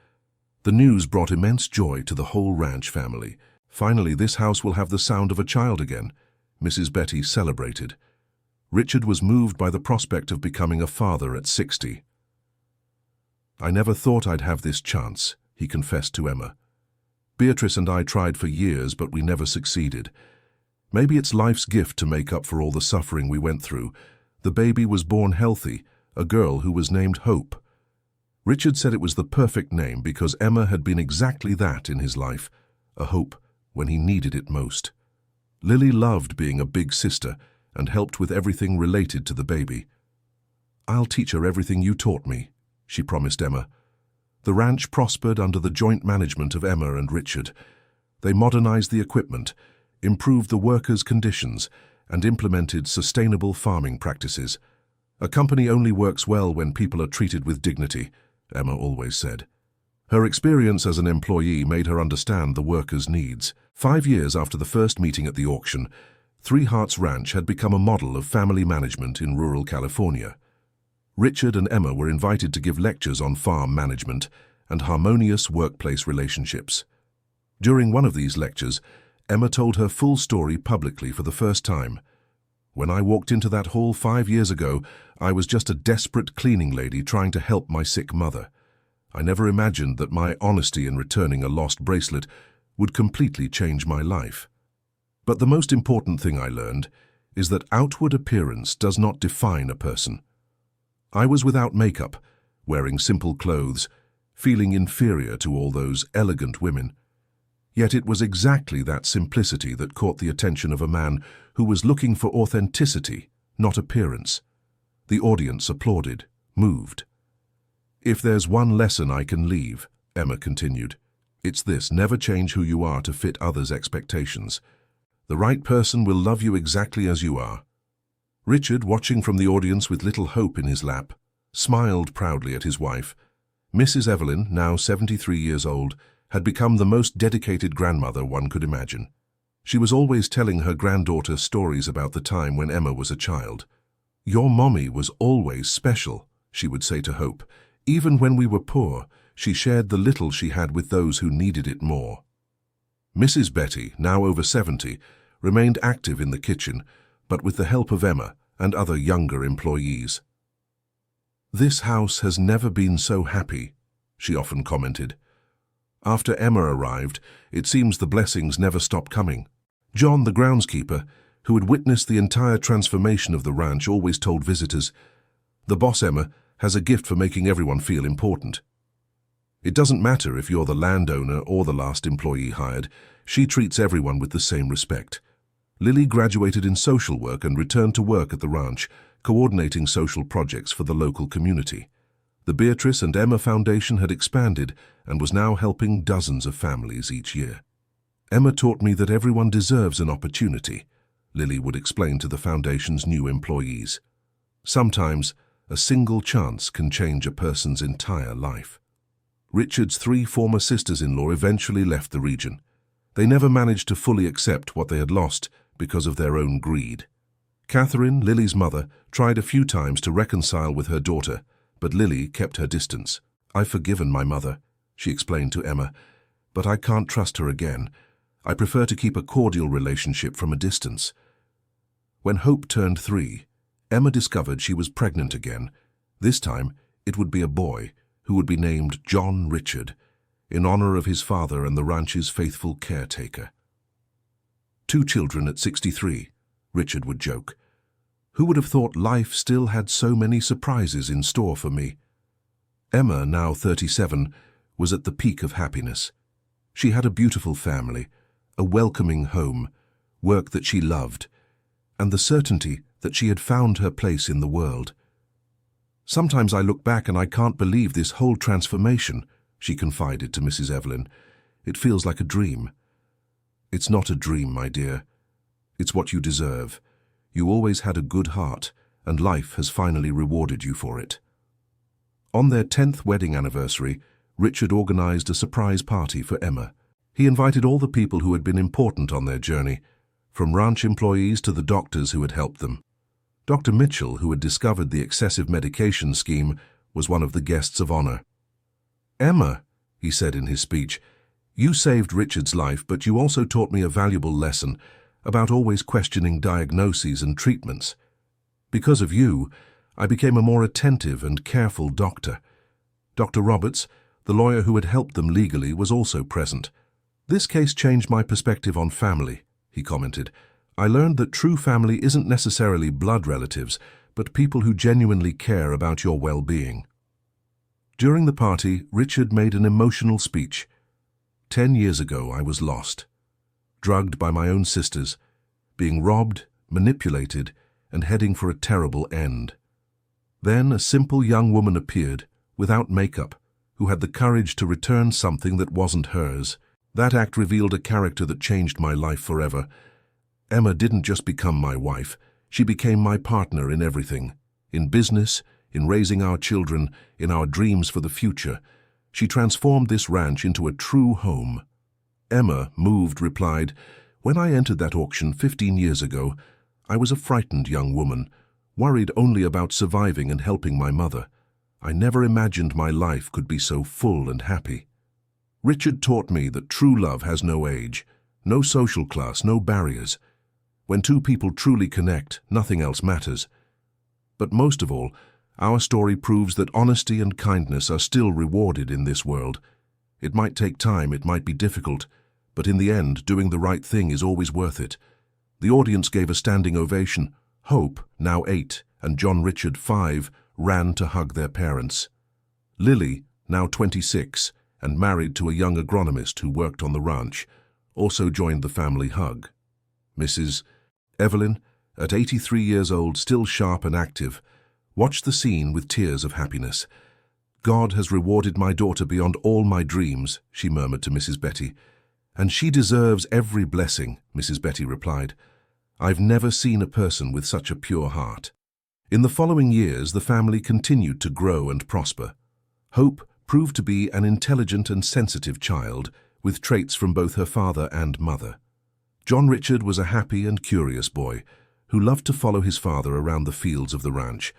The news brought immense joy to the whole ranch family. "Finally, this house will have the sound of a child again," Mrs. Betty celebrated. Richard was moved by the prospect of becoming a father at 60. "I never thought I'd have this chance," he confessed to Emma. "Beatrice and I tried for years, but we never succeeded. Maybe it's life's gift to make up for all the suffering we went through. The baby was born healthy, a girl who was named Hope." Richard said it was the perfect name because Emma had been exactly that in his life, a hope when he needed it most. Lily loved being a big sister and helped with everything related to the baby. "I'll teach her everything you taught me," she promised Emma. The ranch prospered under the joint management of Emma and Richard. They modernized the equipment, improved the workers' conditions, and implemented sustainable farming practices. "A company only works well when people are treated with dignity," Emma always said. Her experience as an employee made her understand the workers' needs. 5 years after the first meeting at the auction, Three Hearts Ranch had become a model of family management in rural California. Richard and Emma were invited to give lectures on farm management and harmonious workplace relationships. During one of these lectures, Emma told her full story publicly for the first time. "When I walked into that hall 5 years ago, I was just a desperate cleaning lady trying to help my sick mother. I never imagined that my honesty in returning a lost bracelet would completely change my life. But the most important thing I learned is that outward appearance does not define a person. I was without makeup, wearing simple clothes, feeling inferior to all those elegant women. Yet it was exactly that simplicity that caught the attention of a man who was looking for authenticity, not appearance. The audience applauded, moved. "If there's one lesson I can leave," Emma continued, "it's this: never change who you are to fit others' expectations. The right person will love you exactly as you are." Richard, watching from the audience with little hope in his lap, smiled proudly at his wife. Mrs. Evelyn, now 73 years old, had become the most dedicated grandmother one could imagine. She was always telling her granddaughter stories about the time when Emma was a child. "Your mommy was always special," she would say to Hope. "Even when we were poor, she shared the little she had with those who needed it more." Mrs. Betty, now over 70, remained active in the kitchen, but with the help of Emma and other younger employees. "This house has never been so happy," she often commented. After Emma arrived, it seems the blessings never stopped coming. John, the groundskeeper, who had witnessed the entire transformation of the ranch, always told visitors, "The boss, Emma, has a gift for making everyone feel important. It doesn't matter if you're the landowner or the last employee hired, she treats everyone with the same respect." Lily graduated in social work and returned to work at the ranch, coordinating social projects for the local community. The Beatrice and Emma Foundation had expanded and was now helping dozens of families each year. "Emma taught me that everyone deserves an opportunity," Lily would explain to the foundation's new employees. "Sometimes, a single chance can change a person's entire life." Richard's 3 former sisters-in-law eventually left the region. They never managed to fully accept what they had lost because of their own greed. Catherine, Lily's mother, tried a few times to reconcile with her daughter, but Lily kept her distance. "I've forgiven my mother," she explained to Emma, "but I can't trust her again. I prefer to keep a cordial relationship from a distance." When Hope turned 3, Emma discovered she was pregnant again. This time, it would be a boy, who would be named John Richard, in honor of his father and the ranch's faithful caretaker. 2 children at 63, Richard would joke. Who would have thought life still had so many surprises in store for me? Emma, now 37, was at the peak of happiness. She had a beautiful family, a welcoming home, work that she loved, and the certainty that she had found her place in the world. Sometimes I look back and I can't believe this whole transformation, she confided to Mrs. Evelyn. It feels like a dream. It's not a dream, my dear. It's what you deserve. You always had a good heart, and life has finally rewarded you for it. On their 10th wedding anniversary, Richard organized a surprise party for Emma. He invited all the people who had been important on their journey, from ranch employees to the doctors who had helped them. Dr. Mitchell, who had discovered the excessive medication scheme, was one of the guests of honor. "Emma," he said in his speech, "you saved Richard's life, but you also taught me a valuable lesson about always questioning diagnoses and treatments. Because of you, I became a more attentive and careful doctor. Dr. Roberts, the lawyer who had helped them legally, was also present. This case changed my perspective on family," he commented. "I learned that true family isn't necessarily blood relatives, but people who genuinely care about your well-being." During the party, Richard made an emotional speech. 10 years ago, I was lost, drugged by my own sisters, being robbed, manipulated, and heading for a terrible end. Then a simple young woman appeared, without makeup, who had the courage to return something that wasn't hers. That act revealed a character that changed my life forever. Emma didn't just become my wife, she became my partner in everything. In business, in raising our children, in our dreams for the future. She transformed this ranch into a true home. Emma, moved, replied, "When I entered that auction 15 years ago, I was a frightened young woman, worried only about surviving and helping my mother. I never imagined my life could be so full and happy. Richard taught me that true love has no age, no social class, no barriers. When two people truly connect, nothing else matters. But most of all, our story proves that honesty and kindness are still rewarded in this world. It might take time, it might be difficult, but in the end, doing the right thing is always worth it." The audience gave a standing ovation. Hope, now 8, and John Richard, 5, ran to hug their parents. Lily, now 26, and married to a young agronomist who worked on the ranch, also joined the family hug. Mrs. Evelyn, at 83 years old, still sharp and active, watched the scene with tears of happiness. "God has rewarded my daughter beyond all my dreams," she murmured to Mrs. Betty. "And she deserves every blessing," Mrs. Betty replied. "I've never seen a person with such a pure heart." In the following years, the family continued to grow and prosper. Hope proved to be an intelligent and sensitive child, with traits from both her father and mother. John Richard was a happy and curious boy, who loved to follow his father around the fields of the ranch.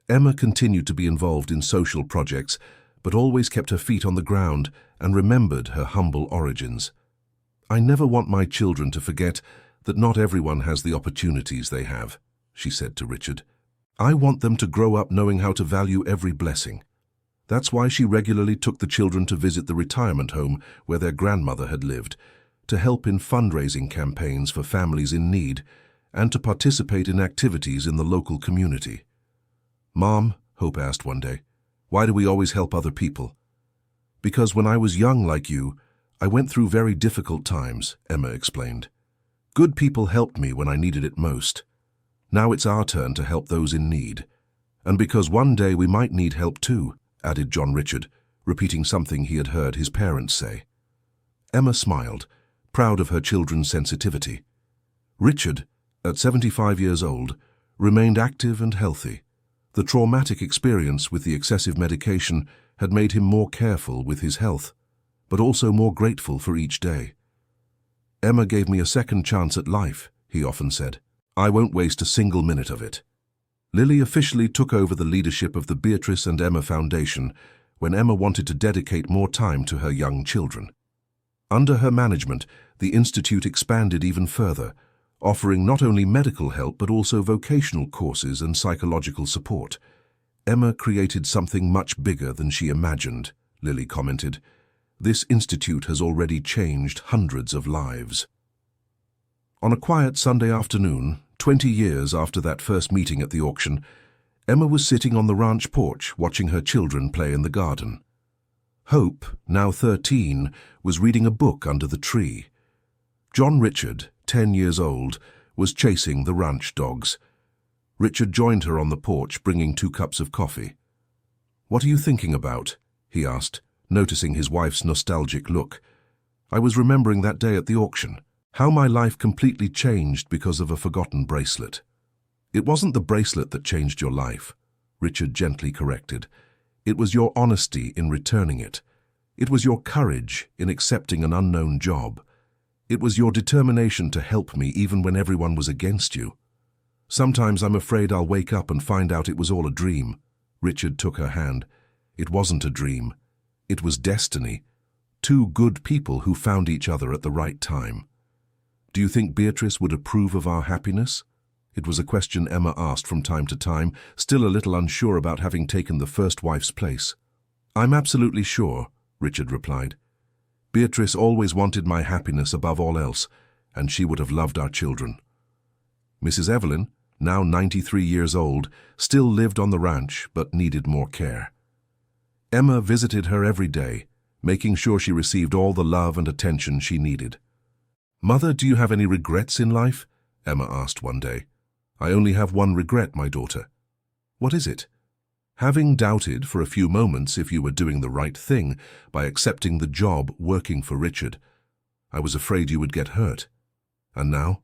Emma continued to be involved in social projects, but always kept her feet on the ground and remembered her humble origins. "I never want my children to forget that not everyone has the opportunities they have," she said to Richard. "I want them to grow up knowing how to value every blessing." That's why she regularly took the children to visit the retirement home where their grandmother had lived, to help in fundraising campaigns for families in need, and to participate in activities in the local community. "Mom," Hope asked one day, "why do we always help other people?" "Because when I was young like you, I went through very difficult times," Emma explained. "Good people helped me when I needed it most. Now it's our turn to help those in need. And because one day we might need help too," added John Richard, repeating something he had heard his parents say. Emma smiled, proud of her children's sensitivity. Richard, at 75 years old, remained active and healthy. The traumatic experience with the excessive medication had made him more careful with his health, but also more grateful for each day. "Emma gave me a second chance at life," he often said. "I won't waste a single minute of it." Lily officially took over the leadership of the Beatrice and Emma Foundation when Emma wanted to dedicate more time to her young children. Under her management, the institute expanded even further, offering not only medical help but also vocational courses and psychological support. "Emma created something much bigger than she imagined," Lily commented. "This institute has already changed hundreds of lives." On a quiet Sunday afternoon, 20 years after that first meeting at the auction, Emma was sitting on the ranch porch watching her children play in the garden. Hope, now 13, was reading a book under the tree. John Richard, 10 years old, was chasing the ranch dogs. Richard joined her on the porch, bringing 2 cups of coffee. "What are you thinking about?" he asked, noticing his wife's nostalgic look. "I was remembering that day at the auction. How my life completely changed because of a forgotten bracelet." "It wasn't the bracelet that changed your life," Richard gently corrected. "It was your honesty in returning it. It was your courage in accepting an unknown job. It was your determination to help me even when everyone was against you. Sometimes I'm afraid I'll wake up and find out it was all a dream." Richard took her hand. "It wasn't a dream. It was destiny. 2 good people who found each other at the right time." "Do you think Beatrice would approve of our happiness?" It was a question Emma asked from time to time, still a little unsure about having taken the first wife's place. "I'm absolutely sure," Richard replied. "Beatrice always wanted my happiness above all else, and she would have loved our children." Mrs. Evelyn, now 93 years old, still lived on the ranch but needed more care. Emma visited her every day, making sure she received all the love and attention she needed. "Mother, do you have any regrets in life?" Emma asked one day. "I only have one regret, my daughter." "What is it?" "Having doubted for a few moments if you were doing the right thing by accepting the job working for Richard. I was afraid you would get hurt. And now?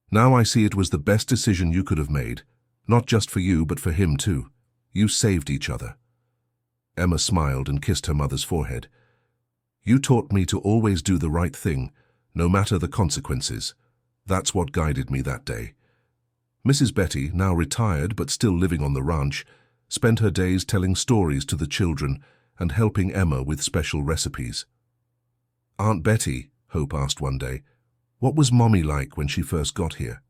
Now I see it was the best decision you could have made, not just for you but for him too. You saved each other." Emma smiled and kissed her mother's forehead. "You taught me to always do the right thing, no matter the consequences. That's what guided me that day." Mrs. Betty, now retired but still living on the ranch, spent her days telling stories to the children and helping Emma with special recipes. "Aunt Betty," Hope asked one day, "what was Mommy like when she first got here?"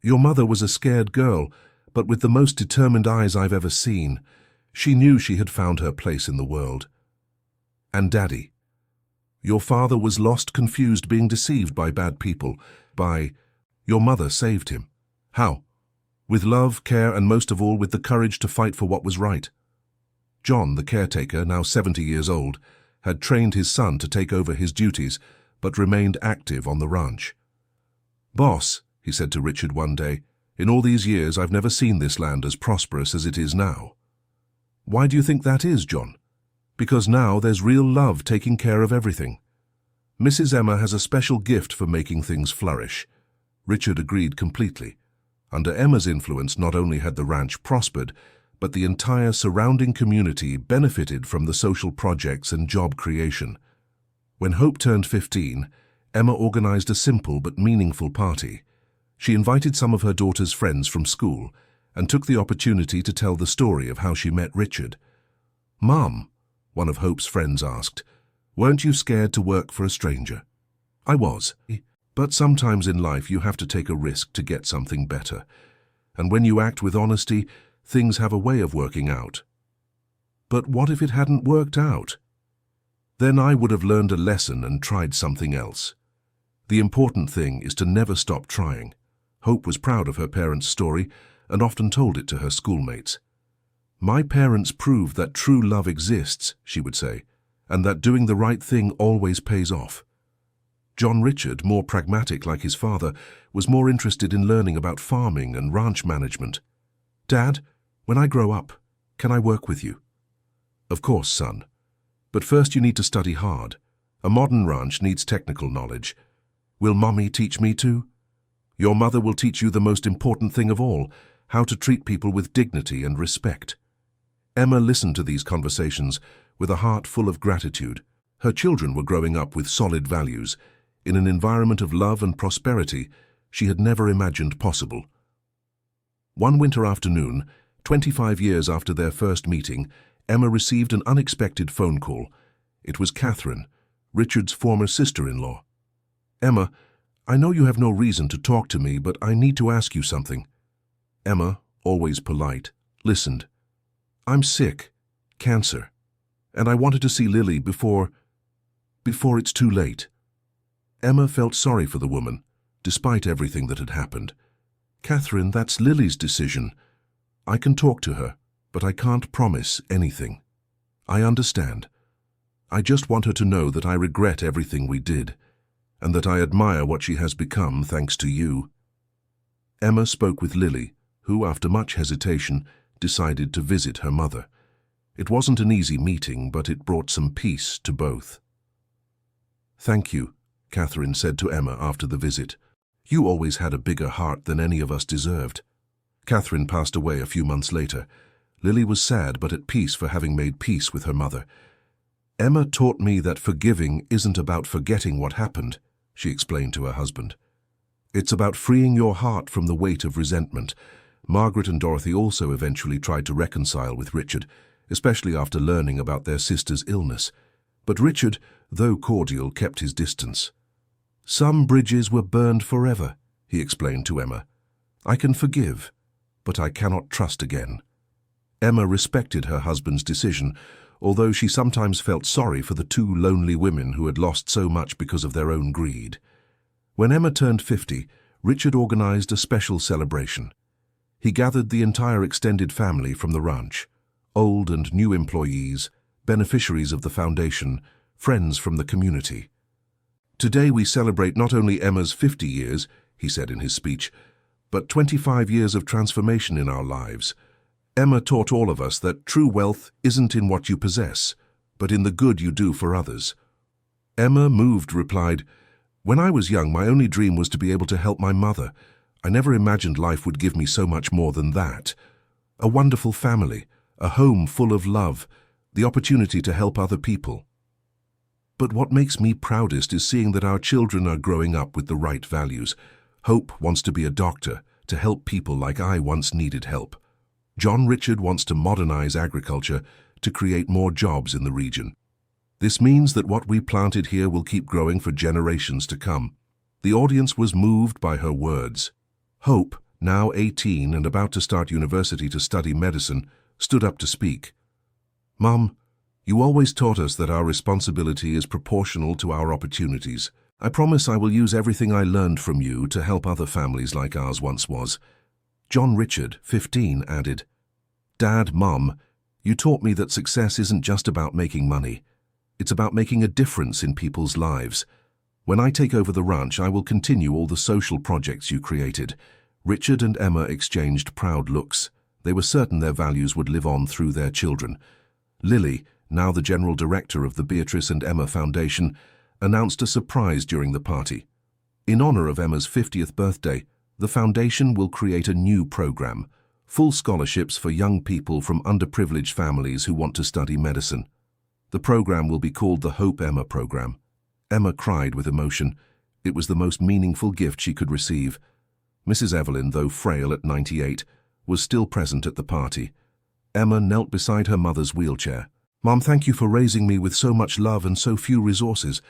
"Your mother was a scared girl, but with the most determined eyes I've ever seen. She knew she had found her place in the world." "And Daddy?" "Your father was lost, confused, being deceived by bad people. Your mother saved him." "How?" "With love, care, and most of all with the courage to fight for what was right." John, the caretaker, now 70 years old, had trained his son to take over his duties, but remained active on the ranch. "Boss," he said to Richard one day, "in all these years I've never seen this land as prosperous as it is now." "Why do you think that is, John?" "Because now there's real love taking care of everything. Mrs. Emma has a special gift for making things flourish." Richard agreed completely. Under Emma's influence, not only had the ranch prospered, but the entire surrounding community benefited from the social projects and job creation. When Hope turned 15, Emma organized a simple but meaningful party. She invited some of her daughter's friends from school and took the opportunity to tell the story of how she met Richard. "Mom," one of Hope's friends asked, "weren't you scared to work for a stranger?" "I was. But sometimes in life you have to take a risk to get something better. And when you act with honesty, things have a way of working out." "But what if it hadn't worked out?" "Then I would have learned a lesson and tried something else. The important thing is to never stop trying." Hope was proud of her parents' story and often told it to her schoolmates. "My parents proved that true love exists," she would say, "and that doing the right thing always pays off." John Richard, more pragmatic like his father, was more interested in learning about farming and ranch management. "Dad, when I grow up, can I work with you?" "Of course, son. But first you need to study hard. A modern ranch needs technical knowledge. Will Mommy teach me too? Your mother will teach you the most important thing of all, how to treat people with dignity and respect." Emma listened to these conversations with a heart full of gratitude. Her children were growing up with solid values, in an environment of love and prosperity she had never imagined possible. One winter afternoon, 25 years after their first meeting, Emma received an unexpected phone call. It was Catherine, Richard's former sister-in-law. "Emma, I know you have no reason to talk to me, but I need to ask you something." Emma, always polite, listened. "I'm sick, cancer, and I wanted to see Lily before it's too late." Emma felt sorry for the woman, despite everything that had happened. "Catherine, that's Lily's decision. I can talk to her, but I can't promise anything. I understand. I just want her to know that I regret everything we did, and that I admire what she has become thanks to you." Emma spoke with Lily, who, after much hesitation, decided to visit her mother. It wasn't an easy meeting, but it brought some peace to both. "Thank you," Catherine said to Emma after the visit. "You always had a bigger heart than any of us deserved." Catherine passed away a few months later. Lily was sad but at peace for having made peace with her mother. "Emma taught me that forgiving isn't about forgetting what happened," she explained to her husband. "It's about freeing your heart from the weight of resentment." Margaret and Dorothy also eventually tried to reconcile with Richard, especially after learning about their sister's illness. But Richard, though cordial, kept his distance. "Some bridges were burned forever," he explained to Emma. "I can forgive, but I cannot trust again." Emma respected her husband's decision, although she sometimes felt sorry for the two lonely women who had lost so much because of their own greed. When Emma turned 50, Richard organized a special celebration. He gathered the entire extended family from the ranch, old and new employees, beneficiaries of the foundation, friends from the community. "Today we celebrate not only Emma's 50 years, he said in his speech, but 25 years of transformation in our lives. Emma taught all of us that true wealth isn't in what you possess, but in the good you do for others." Emma, moved, replied, "When I was young, my only dream was to be able to help my mother. I never imagined life would give me so much more than that. A wonderful family, a home full of love, the opportunity to help other people. But what makes me proudest is seeing that our children are growing up with the right values. Hope wants to be a doctor, to help people like I once needed help. John Richard wants to modernize agriculture to create more jobs in the region. This means that what we planted here will keep growing for generations to come." The audience was moved by her words. Hope, now 18 and about to start university to study medicine, stood up to speak. "Mom, you always taught us that our responsibility is proportional to our opportunities. I promise I will use everything I learned from you to help other families like ours once was." John Richard, 15, added, "Dad, Mom, you taught me that success isn't just about making money. It's about making a difference in people's lives. When I take over the ranch, I will continue all the social projects you created." Richard and Emma exchanged proud looks. They were certain their values would live on through their children. Lily, now the general director of the Beatrice and Emma Foundation, announced a surprise during the party. In honor of Emma's 50th birthday, the foundation will create a new program, full scholarships for young people from underprivileged families who want to study medicine. The program will be called the Hope Emma Program. Emma cried with emotion. It was the most meaningful gift she could receive. Mrs. Evelyn, though frail at 98, was still present at the party. Emma knelt beside her mother's wheelchair. "Mom, thank you for raising me with so much love and so few resources.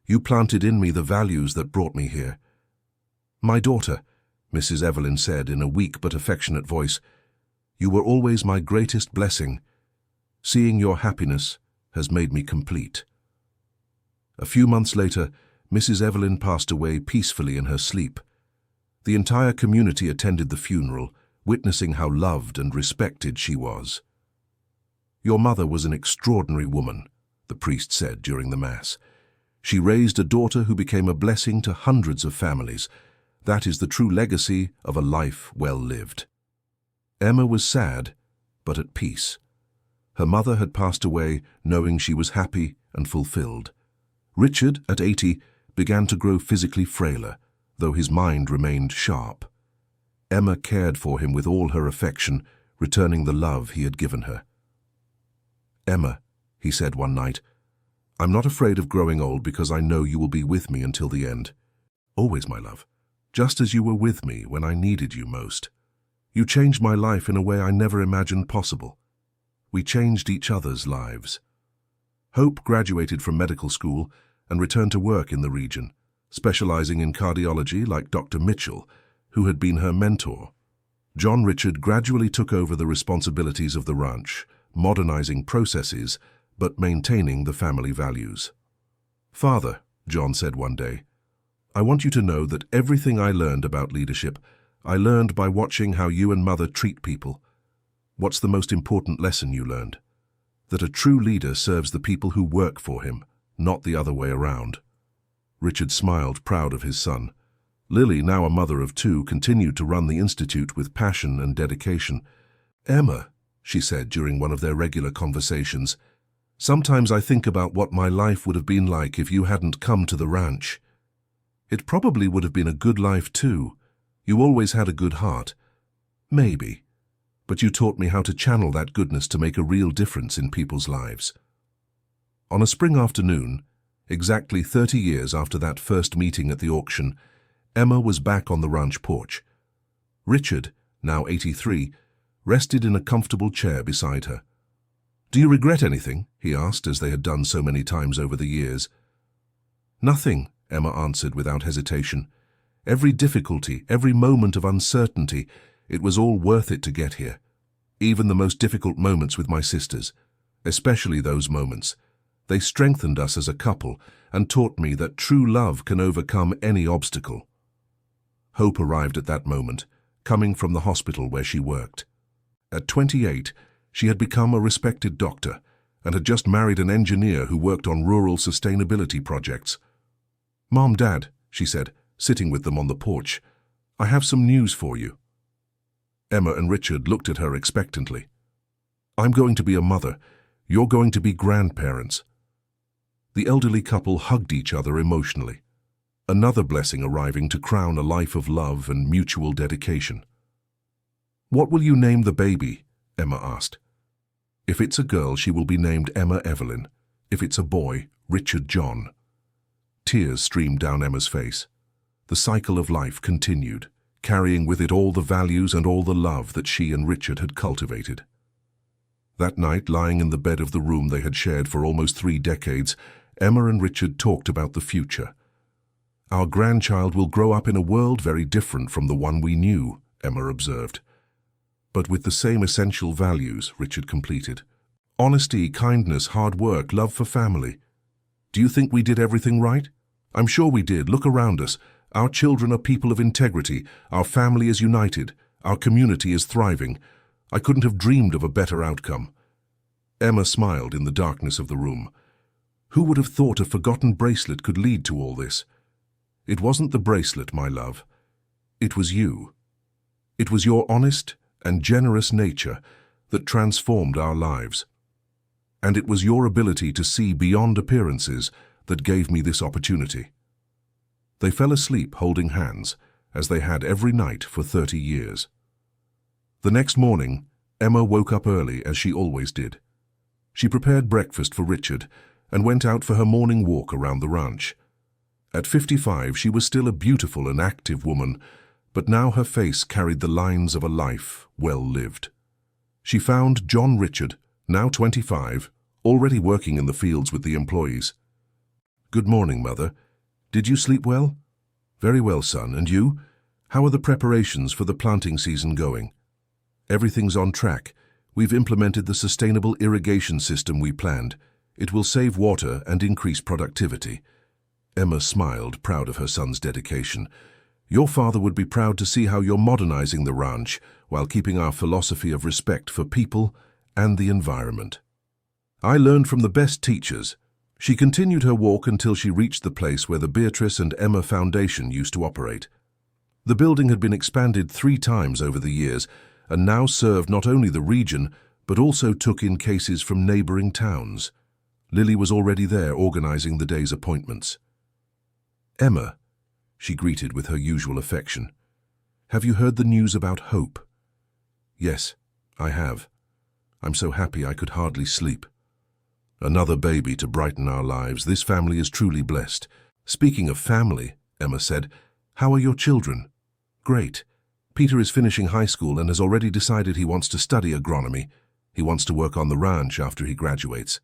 You planted in me the values that brought me here." "My daughter," Mrs. Evelyn said in a weak but affectionate voice, "you were always my greatest blessing. Seeing your happiness has made me complete." A few months later, Mrs. Evelyn passed away peacefully in her sleep. The entire community attended the funeral, witnessing how loved and respected she was. "Your mother was an extraordinary woman," the priest said during the Mass. "She raised a daughter who became a blessing to hundreds of families. That is the true legacy of a life well lived." Emma was sad, but at peace. Her mother had passed away knowing she was happy and fulfilled. Richard, at 80, began to grow physically frailer, though his mind remained sharp. Emma cared for him with all her affection, returning the love he had given her. "Emma," he said one night, "I'm not afraid of growing old because I know you will be with me until the end. Always, my love, just as you were with me when I needed you most. You changed my life in a way I never imagined possible. We changed each other's lives." Hope graduated from medical school and returned to work in the region, specializing in cardiology like Dr. Mitchell, who had been her mentor. John Richard gradually took over the responsibilities of the ranch, modernizing processes but maintaining the family values. "Father," John said one day, I want you to know that everything I learned about leadership, I learned by watching how you and Mother treat people. What's the most important lesson you learned? That a true leader serves the people who work for him, not the other way around. Richard smiled, proud of his son. Lily, now a mother of two, continued to run the institute with passion and dedication. "Emma," she said during one of their regular conversations, "sometimes I think about what my life would have been like if you hadn't come to the ranch. It probably would have been a good life too. You always had a good heart. Maybe. But you taught me how to channel that goodness to make a real difference in people's lives." On a spring afternoon, exactly 30 years after that first meeting at the auction, Emma was back on the ranch porch. Richard, now 83, rested in a comfortable chair beside her. "Do you regret anything?" he asked, as they had done so many times over the years. "Nothing," Emma answered without hesitation. "Every difficulty, every moment of uncertainty, it was all worth it to get here. Even the most difficult moments with my sisters, especially those moments. They strengthened us as a couple and taught me that true love can overcome any obstacle." Hope arrived at that moment, coming from the hospital where she worked. At 28, she had become a respected doctor and had just married an engineer who worked on rural sustainability projects. "Mom, Dad," she said, sitting with them on the porch, "I have some news for you." Emma and Richard looked at her expectantly. "I'm going to be a mother. You're going to be grandparents." The elderly couple hugged each other emotionally. Another blessing arriving to crown a life of love and mutual dedication. "What will you name the baby?" Emma asked. "If it's a girl, she will be named Emma Evelyn. If it's a boy, Richard John." Tears streamed down Emma's face. The cycle of life continued, carrying with it all the values and all the love that she and Richard had cultivated. That night, lying in the bed of the room they had shared for almost 3 decades, Emma and Richard talked about the future. "Our grandchild will grow up in a world very different from the one we knew," Emma observed. "But with the same essential values," Richard completed. "Honesty, kindness, hard work, love for family. Do you think we did everything right? I'm sure we did. Look around us. Our children are people of integrity. Our family is united. Our community is thriving. I couldn't have dreamed of a better outcome." Emma smiled in the darkness of the room. "Who would have thought a forgotten bracelet could lead to all this? It wasn't the bracelet, my love. It was you. It was your honest and generous nature that transformed our lives. And it was your ability to see beyond appearances that gave me this opportunity." They fell asleep holding hands, as they had every night for 30 years. The next morning, Emma woke up early, as she always did. She prepared breakfast for Richard and went out for her morning walk around the ranch. At 55, she was still a beautiful and active woman, but now her face carried the lines of a life well lived. She found John Richard, now 25, already working in the fields with the employees. "Good morning, Mother. Did you sleep well?" "Very well, son. And you? How are the preparations for the planting season going?" "Everything's on track. We've implemented the sustainable irrigation system we planned. It will save water and increase productivity." Emma smiled, proud of her son's dedication. "Your father would be proud to see how you're modernizing the ranch while keeping our philosophy of respect for people and the environment." "I learned from the best teachers." She continued her walk until she reached the place where the Beatrice and Emma Foundation used to operate. The building had been expanded 3 times over the years and now served not only the region, but also took in cases from neighboring towns. Lily was already there organizing the day's appointments. "Emma," she greeted with her usual affection, "have you heard the news about Hope?" "Yes, I have. I'm so happy I could hardly sleep." "Another baby to brighten our lives. This family is truly blessed." "Speaking of family," Emma said, "how are your children?" "Great. Peter is finishing high school and has already decided he wants to study agronomy. He wants to work on the ranch after he graduates."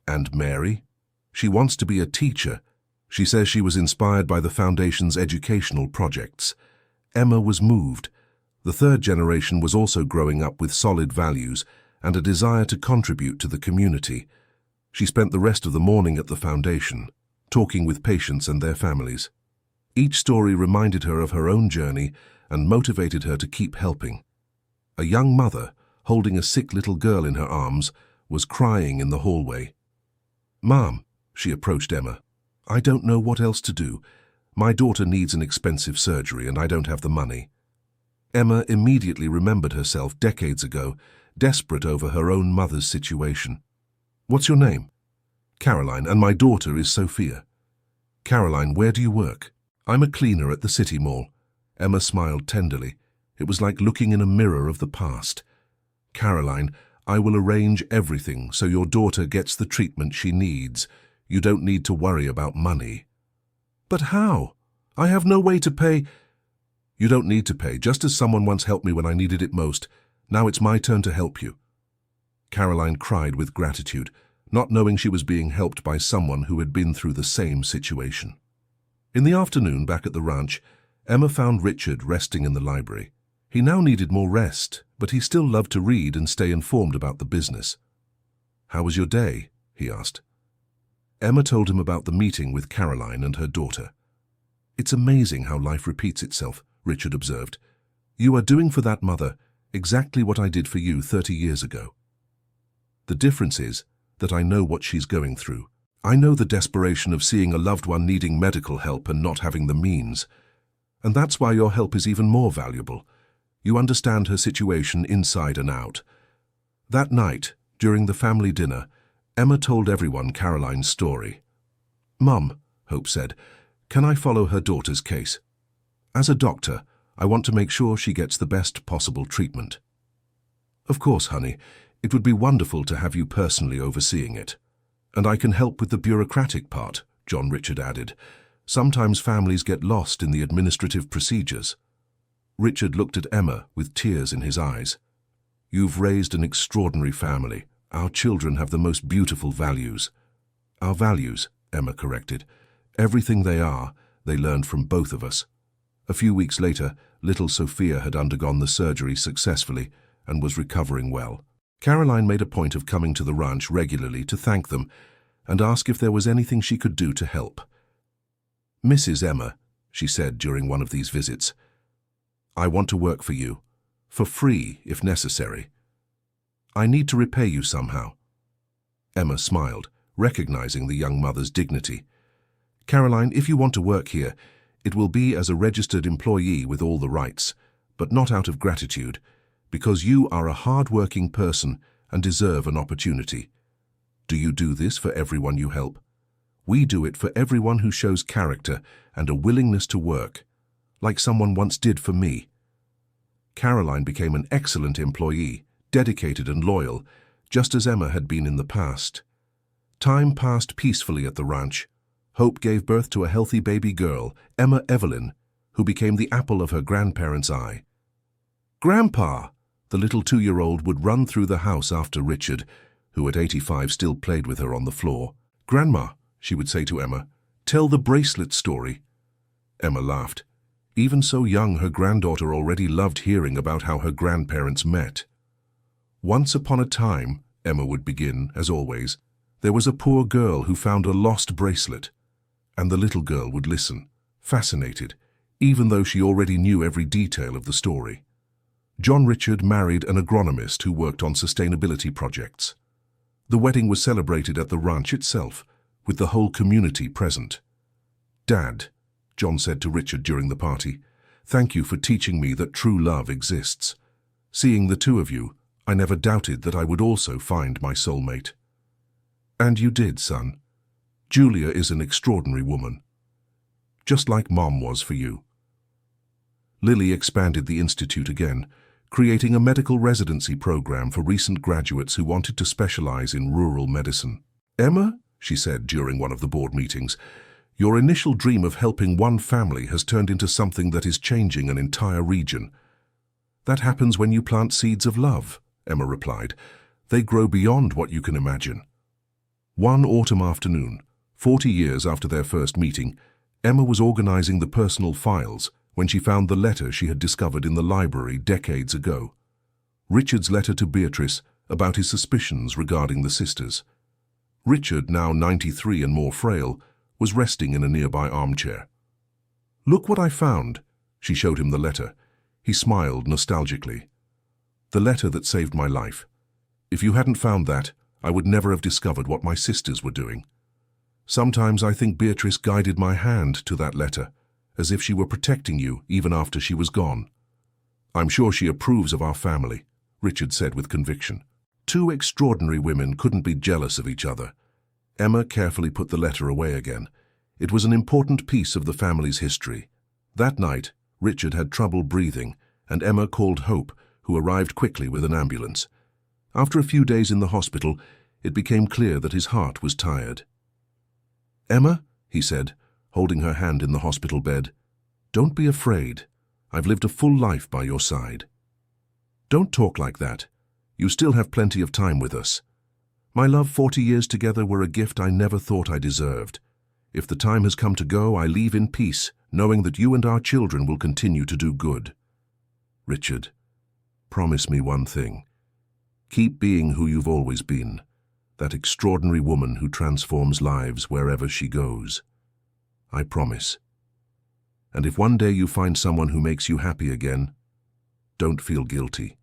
"And Mary?" "She wants to be a teacher. She says she was inspired by the Foundation's educational projects." Emma was moved. The 3rd generation was also growing up with solid values and a desire to contribute to the community. She spent the rest of the morning at the Foundation, talking with patients and their families. Each story reminded her of her own journey and motivated her to keep helping. A young mother, holding a sick little girl in her arms, was crying in the hallway. "Mom," she approached Emma, "I don't know what else to do. My daughter needs an expensive surgery and I don't have the money." Emma immediately remembered herself decades ago, desperate over her own mother's situation. "What's your name?" "Caroline, and my daughter is Sophia." "Caroline, where do you work?" "I'm a cleaner at the City Mall." Emma smiled tenderly. It was like looking in a mirror of the past. "Caroline, I will arrange everything so your daughter gets the treatment she needs. You don't need to worry about money." "But how? I have no way to pay." "You don't need to pay, just as someone once helped me when I needed it most. Now it's my turn to help you." Caroline cried with gratitude, not knowing she was being helped by someone who had been through the same situation. In the afternoon, back at the ranch, Emma found Richard resting in the library. He now needed more rest, but he still loved to read and stay informed about the business. "How was your day?" he asked. Emma told him about the meeting with Caroline and her daughter. "It's amazing how life repeats itself," Richard observed. "You are doing for that mother exactly what I did for you 30 years ago. The difference is that I know what she's going through. I know the desperation of seeing a loved one needing medical help and not having the means. And that's why your help is even more valuable. You understand her situation inside and out." That night, during the family dinner, Emma told everyone Caroline's story. "Mum," Hope said, "can I follow her daughter's case? As a doctor, I want to make sure she gets the best possible treatment." "Of course, honey. It would be wonderful to have you personally overseeing it. And I can help with the bureaucratic part," John Richard added. "Sometimes families get lost in the administrative procedures." Richard looked at Emma with tears in his eyes. "You've raised an extraordinary family. Our children have the most beautiful values." "Our values," Emma corrected. "Everything they are, they learned from both of us." A few weeks later, little Sophia had undergone the surgery successfully and was recovering well. Caroline made a point of coming to the ranch regularly to thank them and ask if there was anything she could do to help. "Mrs. Emma," she said during one of these visits, "I want to work for you, for free if necessary. I need to repay you somehow." Emma smiled, recognizing the young mother's dignity. "Caroline, if you want to work here, it will be as a registered employee with all the rights, but not out of gratitude, because you are a hard-working person and deserve an opportunity. Do you do this for everyone you help? We do it for everyone who shows character and a willingness to work, like someone once did for me." Caroline became an excellent employee, dedicated and loyal, just as Emma had been in the past. Time passed peacefully at the ranch. Hope gave birth to a healthy baby girl, Emma Evelyn, who became the apple of her grandparents' eye. "Grandpa!" The little 2-year-old would run through the house after Richard, who at 85 still played with her on the floor. "Grandma," she would say to Emma, "tell the bracelet story." Emma laughed. Even so young, her granddaughter already loved hearing about how her grandparents met. "Once upon a time," Emma would begin, as always, "there was a poor girl who found a lost bracelet." And the little girl would listen, fascinated, even though she already knew every detail of the story. John Richard married an agronomist who worked on sustainability projects. The wedding was celebrated at the ranch itself, with the whole community present. "Dad," John said to Richard during the party, "thank you for teaching me that true love exists. Seeing the two of you, I never doubted that I would also find my soulmate." "And you did, son. Julia is an extraordinary woman. Just like Mom was for you." Lily expanded the institute again, creating a medical residency program for recent graduates who wanted to specialize in rural medicine. "Emma," she said during one of the board meetings, "your initial dream of helping one family has turned into something that is changing an entire region." "That happens when you plant seeds of love," Emma replied. "They grow beyond what you can imagine." One autumn afternoon, 40 years after their first meeting, Emma was organizing the personal files when she found the letter she had discovered in the library decades ago. Richard's letter to Beatrice about his suspicions regarding the sisters. Richard, now 93 and more frail, was resting in a nearby armchair. "Look what I found." She showed him the letter. He smiled nostalgically. "The letter that saved my life. If you hadn't found that, I would never have discovered what my sisters were doing. Sometimes I think Beatrice guided my hand to that letter, as if she were protecting you even after she was gone." "I'm sure she approves of our family," Richard said with conviction. Two extraordinary women couldn't be jealous of each other. Emma carefully put the letter away again. It was an important piece of the family's history. That night, Richard had trouble breathing, and Emma called Hope, who arrived quickly with an ambulance. After a few days in the hospital, it became clear that his heart was tired. "Emma," he said, holding her hand in the hospital bed, "don't be afraid. I've lived a full life by your side. Don't talk like that. You still have plenty of time with us. My love, 40 years together were a gift I never thought I deserved. If the time has come to go, I leave in peace, knowing that you and our children will continue to do good. Richard, promise me one thing. Keep being who you've always been, that extraordinary woman who transforms lives wherever she goes. I promise. And if one day you find someone who makes you happy again, don't feel guilty.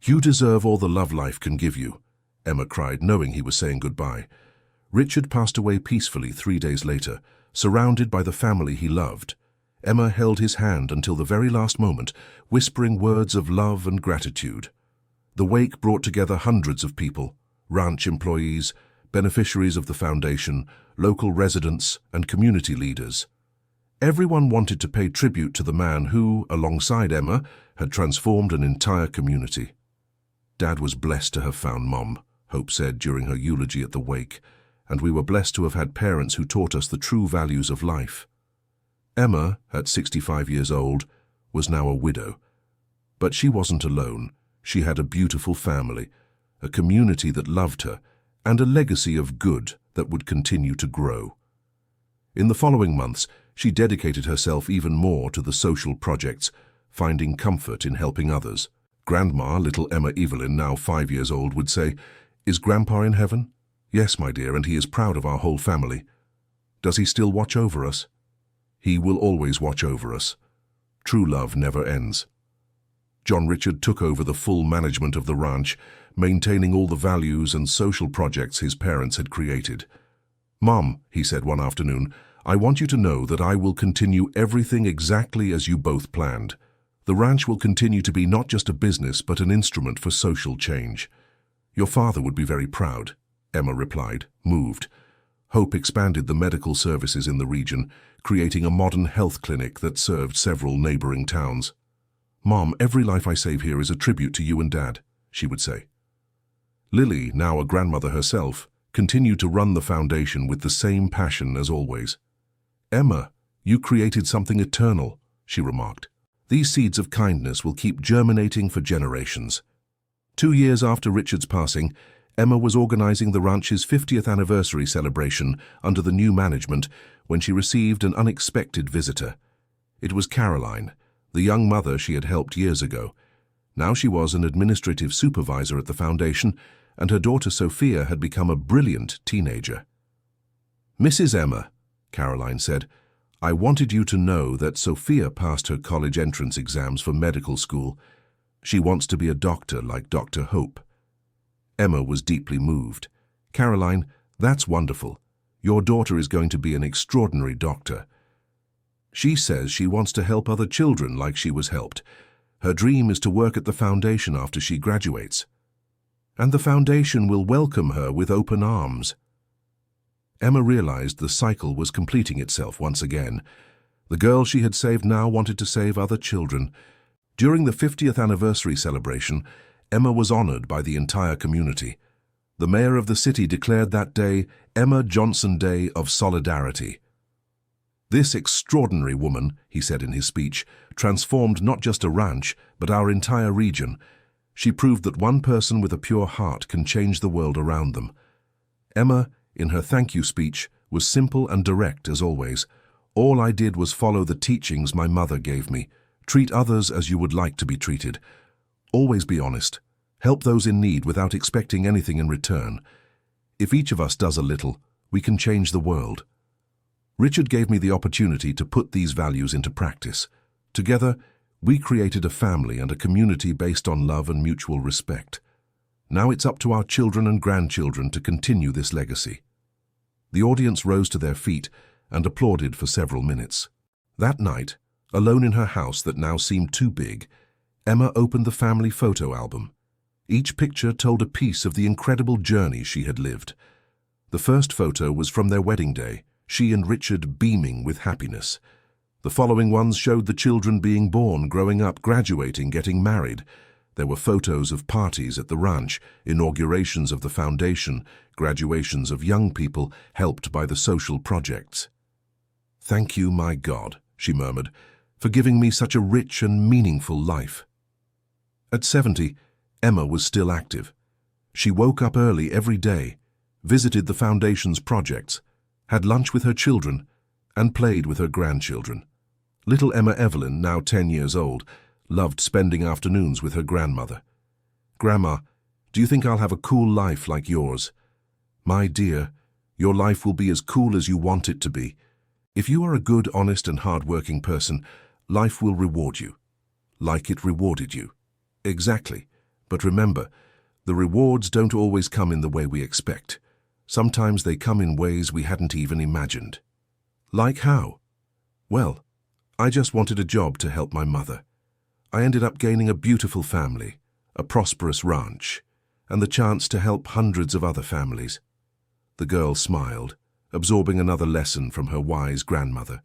You deserve all the love life can give you," Emma cried, knowing he was saying goodbye. Richard passed away peacefully 3 days later, surrounded by the family he loved. Emma held his hand until the very last moment, whispering words of love and gratitude. The wake brought together hundreds of people, ranch employees, beneficiaries of the foundation, local residents, and community leaders. Everyone wanted to pay tribute to the man who, alongside Emma, had transformed an entire community. "Dad was blessed to have found Mom," Hope said during her eulogy at the wake, "and we were blessed to have had parents who taught us the true values of life." Emma, at 65 years old, was now a widow. But she wasn't alone. She had a beautiful family, a community that loved her, and a legacy of good that would continue to grow. In the following months, she dedicated herself even more to the social projects, finding comfort in helping others. Grandma, little Emma Evelyn, now 5 years old, would say, "Is Grandpa in heaven?" "Yes, my dear, and he is proud of our whole family." "Does he still watch over us?" "He will always watch over us. True love never ends." John Richard took over the full management of the ranch, maintaining all the values and social projects his parents had created. "Mom," he said one afternoon, "I want you to know that I will continue everything exactly as you both planned. The ranch will continue to be not just a business but an instrument for social change." "Your father would be very proud," Emma replied, moved. Hope expanded the medical services in the region, creating a modern health clinic that served several neighboring towns. "Mom, every life I save here is a tribute to you and Dad," she would say. Lily, now a grandmother herself, continued to run the foundation with the same passion as always. "Emma, you created something eternal," she remarked. "These seeds of kindness will keep germinating for generations." 2 years after Richard's passing, Emma was organizing the ranch's 50th anniversary celebration under the new management when she received an unexpected visitor. It was Caroline, the young mother she had helped years ago. Now she was an administrative supervisor at the foundation, and her daughter Sophia had become a brilliant teenager. "Mrs. Emma," Caroline said, "I wanted you to know that Sophia passed her college entrance exams for medical school. She wants to be a doctor like Dr. Hope." Emma was deeply moved. "Caroline, that's wonderful. Your daughter is going to be an extraordinary doctor. She says she wants to help other children like she was helped. Her dream is to work at the foundation after she graduates. And the foundation will welcome her with open arms." Emma realized the cycle was completing itself once again. The girl she had saved now wanted to save other children. During the 50th anniversary celebration, Emma was honored by the entire community. The mayor of the city declared that day Emma Johnson Day of Solidarity. "This extraordinary woman," he said in his speech, "transformed not just a ranch, but our entire region. She proved that one person with a pure heart can change the world around them." Emma, in her thank you speech, was simple and direct as always. "All I did was follow the teachings my mother gave me. Treat others as you would like to be treated. Always be honest. Help those in need without expecting anything in return. If each of us does a little, we can change the world." Richard gave me the opportunity to put these values into practice. Together, we created a family and a community based on love and mutual respect. Now it's up to our children and grandchildren to continue this legacy." The audience rose to their feet and applauded for several minutes. That night, alone in her house that now seemed too big, Emma opened the family photo album. Each picture told a piece of the incredible journey she had lived. The first photo was from their wedding day, she and Richard beaming with happiness. The following ones showed the children being born, growing up, graduating, getting married. There were photos of parties at the ranch, inaugurations of the foundation, graduations of young people helped by the social projects. "Thank you, my God," she murmured, "for giving me such a rich and meaningful life." At 70, Emma was still active. She woke up early every day, visited the foundation's projects, had lunch with her children, and played with her grandchildren. Little Emma Evelyn, now 10 years old, loved spending afternoons with her grandmother. "Grandma, do you think I'll have a cool life like yours?" "My dear, your life will be as cool as you want it to be. If you are a good, honest, and hard-working person, life will reward you, like it rewarded you." "Exactly. But remember, the rewards don't always come in the way we expect. Sometimes they come in ways we hadn't even imagined." "Like how?" "Well, I just wanted a job to help my mother. I ended up gaining a beautiful family, a prosperous ranch, and the chance to help hundreds of other families." The girl smiled, absorbing another lesson from her wise grandmother.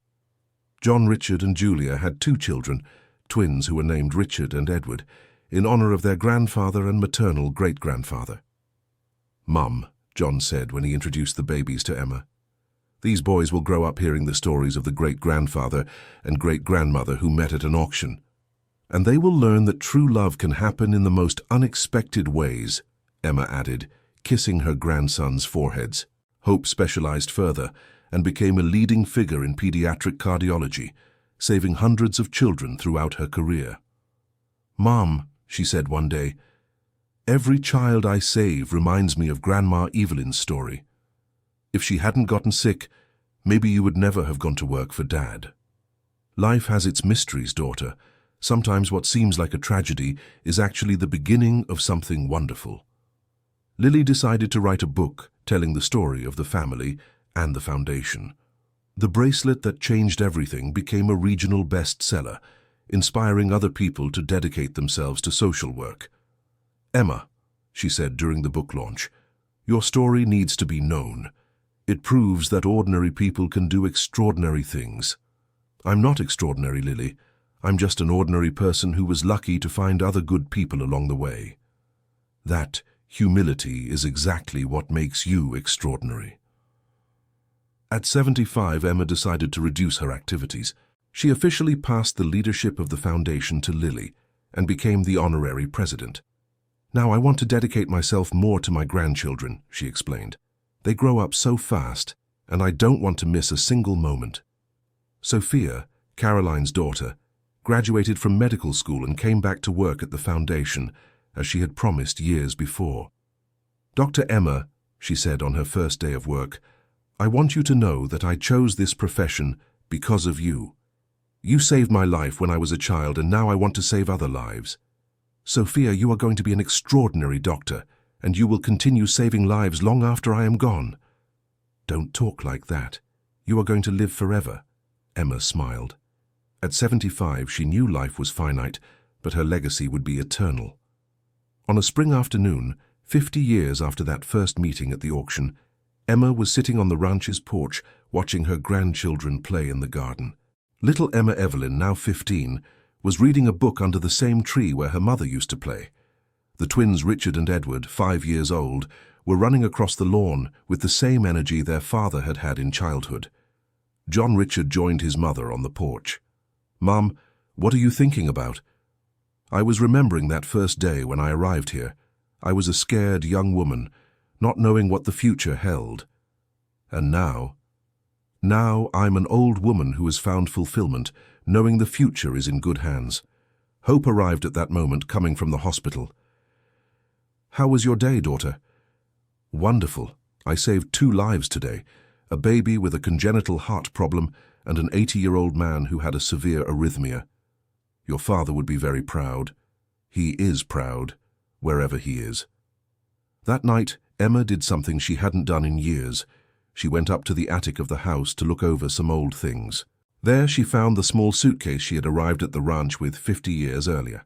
John, Richard, and Julia had 2 children, twins who were named Richard and Edward, in honor of their grandfather and maternal great-grandfather. "Mum," John said when he introduced the babies to Emma, "these boys will grow up hearing the stories of the great-grandfather and great-grandmother who met at an auction. And they will learn that true love can happen in the most unexpected ways," Emma added, kissing her grandsons' foreheads. Hope specialized further and became a leading figure in pediatric cardiology, saving hundreds of children throughout her career. "Mom," she said one day, "every child I save reminds me of Grandma Evelyn's story. If she hadn't gotten sick, maybe you would never have gone to work for Dad." Life has its mysteries, daughter. Sometimes what seems like a tragedy is actually the beginning of something wonderful. Lily decided to write a book telling the story of the family and the foundation. The Bracelet That Changed Everything became a regional bestseller, inspiring other people to dedicate themselves to social work. "Emma," she said during the book launch, "your story needs to be known. It proves that ordinary people can do extraordinary things." "I'm not extraordinary, Lily. I'm just an ordinary person who was lucky to find other good people along the way." That humility is exactly what makes you extraordinary. At 75, Emma decided to reduce her activities. She officially passed the leadership of the foundation to Lily and became the honorary president. "Now I want to dedicate myself more to my grandchildren," she explained. "They grow up so fast, and I don't want to miss a single moment." Sophia, Caroline's daughter, graduated from medical school and came back to work at the foundation, as she had promised years before. "Dr. Emma," she said on her first day of work, "I want you to know that I chose this profession because of you. You saved my life when I was a child, and now I want to save other lives. Sophia, you are going to be an extraordinary doctor, and you will continue saving lives long after I am gone." "Don't talk like that. You are going to live forever," Emma smiled. At 75, she knew life was finite, but her legacy would be eternal. On a spring afternoon, 50 years after that first meeting at the auction, Emma was sitting on the ranch's porch watching her grandchildren play in the garden. Little Emma Evelyn, now 15, was reading a book under the same tree where her mother used to play. The twins Richard and Edward, 5 years old, were running across the lawn with the same energy their father had had in childhood. John Richard joined his mother on the porch. "Mum, what are you thinking about?" "I was remembering that first day when I arrived here. I was a scared young woman, not knowing what the future held. And now I'm an old woman who has found fulfillment, knowing the future is in good hands." Hope arrived at that moment, coming from the hospital. "How was your day, daughter?" "Wonderful. I saved 2 lives today. a baby with a congenital heart problem, and an 80-year-old man who had a severe arrhythmia. Your father would be very proud. He is proud, wherever he is. That night, Emma did something she hadn't done in years. She went up to the attic of the house to look over some old things. There she found the small suitcase she had arrived at the ranch with 50 years earlier.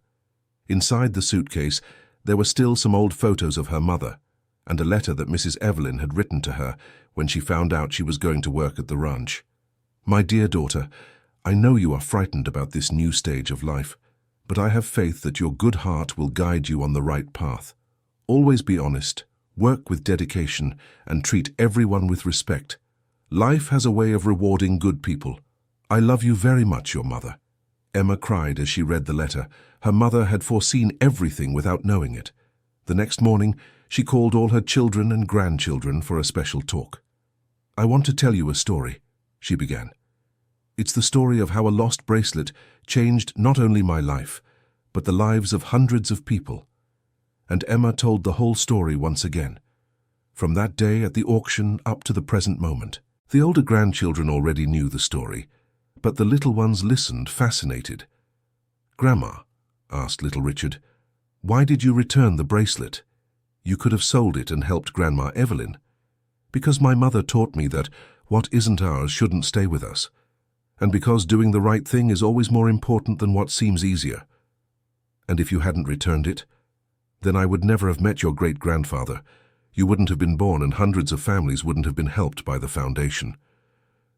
Inside the suitcase, there were still some old photos of her mother, and a letter that Mrs. Evelyn had written to her when she found out she was going to work at the ranch. My dear daughter, I know you are frightened about this new stage of life, but I have faith that your good heart will guide you on the right path. Always be honest, work with dedication, and treat everyone with respect. Life has a way of rewarding good people. I love you very much, your mother. Emma cried as she read the letter. Her mother had foreseen everything without knowing it. The next morning, she called all her children and grandchildren for a special talk. I want to tell you a story, she began. It's the story of how a lost bracelet changed not only my life, but the lives of hundreds of people. And Emma told the whole story once again, from that day at the auction up to the present moment. The older grandchildren already knew the story, but the little ones listened, fascinated. Grandma, asked little Richard, why did you return the bracelet? You could have sold it and helped Grandma Evelyn. Because my mother taught me that what isn't ours shouldn't stay with us, and because doing the right thing is always more important than what seems easier. And if you hadn't returned it, then I would never have met your great-grandfather. You wouldn't have been born, and hundreds of families wouldn't have been helped by the foundation.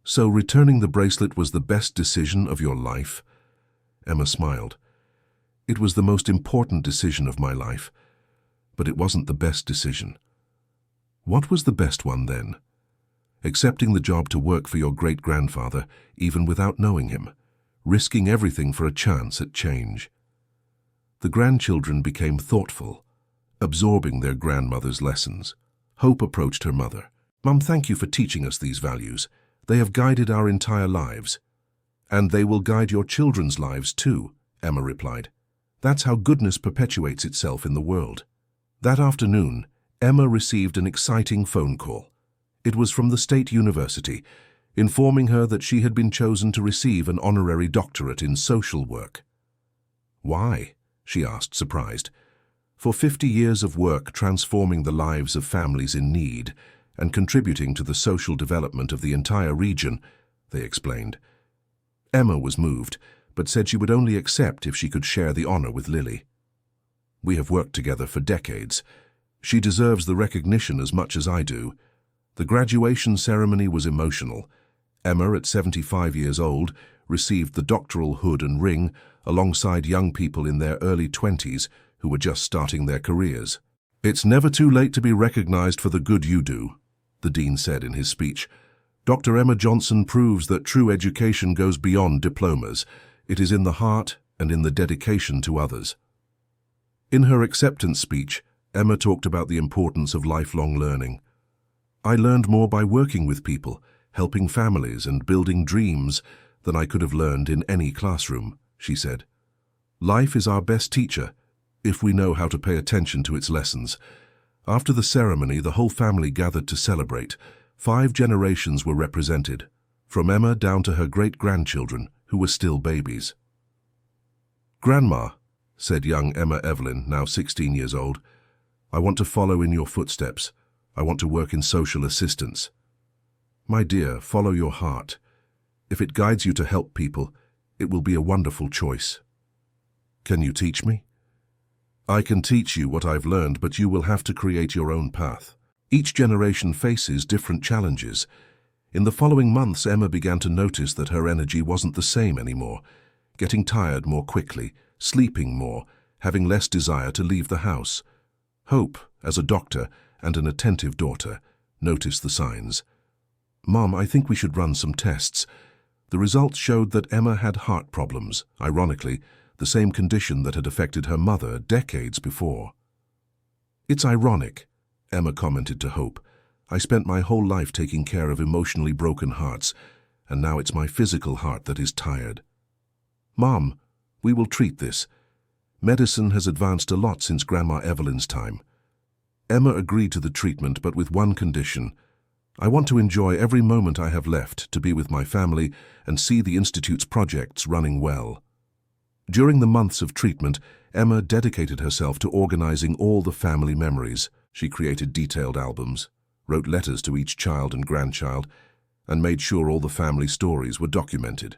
So returning the bracelet was the best decision of your life? Emma smiled. It was the most important decision of my life, but it wasn't the best decision. What was the best one then? Accepting the job to work for your great-grandfather, even without knowing him, risking everything for a chance at change. The grandchildren became thoughtful, absorbing their grandmother's lessons. Hope approached her mother. Mum, thank you for teaching us these values. They have guided our entire lives. And they will guide your children's lives too, Emma replied. That's how goodness perpetuates itself in the world. That afternoon, Emma received an exciting phone call. It was from the State University, informing her that she had been chosen to receive an honorary doctorate in social work. Why? She asked, surprised. For 50 years of work transforming the lives of families in need and contributing to the social development of the entire region, they explained. Emma was moved, but said she would only accept if she could share the honor with Lily. We have worked together for decades. She deserves the recognition as much as I do. The graduation ceremony was emotional. Emma, at 75 years old, received the doctoral hood and ring alongside young people in their early 20s who were just starting their careers. It's never too late to be recognized for the good you do, the dean said in his speech. Dr. Emma Johnson proves that true education goes beyond diplomas. It is in the heart and in the dedication to others. In her acceptance speech, Emma talked about the importance of lifelong learning. I learned more by working with people, helping families and building dreams than I could have learned in any classroom, she said. Life is our best teacher, if we know how to pay attention to its lessons. After the ceremony, the whole family gathered to celebrate. 5 generations were represented, from Emma down to her great-grandchildren, who were still babies. Grandma, said young Emma Evelyn, now 16 years old, I want to follow in your footsteps. I want to work in social assistance. My dear, follow your heart. If it guides you to help people, it will be a wonderful choice. Can you teach me? I can teach you what I've learned, but you will have to create your own path. Each generation faces different challenges. In the following months, Emma began to notice that her energy wasn't the same anymore, getting tired more quickly, sleeping more, having less desire to leave the house. Hope, as a doctor and an attentive daughter, noticed the signs. Mom, I think we should run some tests. The results showed that Emma had heart problems, ironically, the same condition that had affected her mother decades before. It's ironic, Emma commented to Hope. I spent my whole life taking care of emotionally broken hearts, and now it's my physical heart that is tired. Mom, we will treat this. Medicine has advanced a lot since Grandma Evelyn's time. Emma agreed to the treatment, but with one condition. I want to enjoy every moment I have left to be with my family and see the Institute's projects running well. During the months of treatment, Emma dedicated herself to organizing all the family memories. She created detailed albums, wrote letters to each child and grandchild, and made sure all the family stories were documented.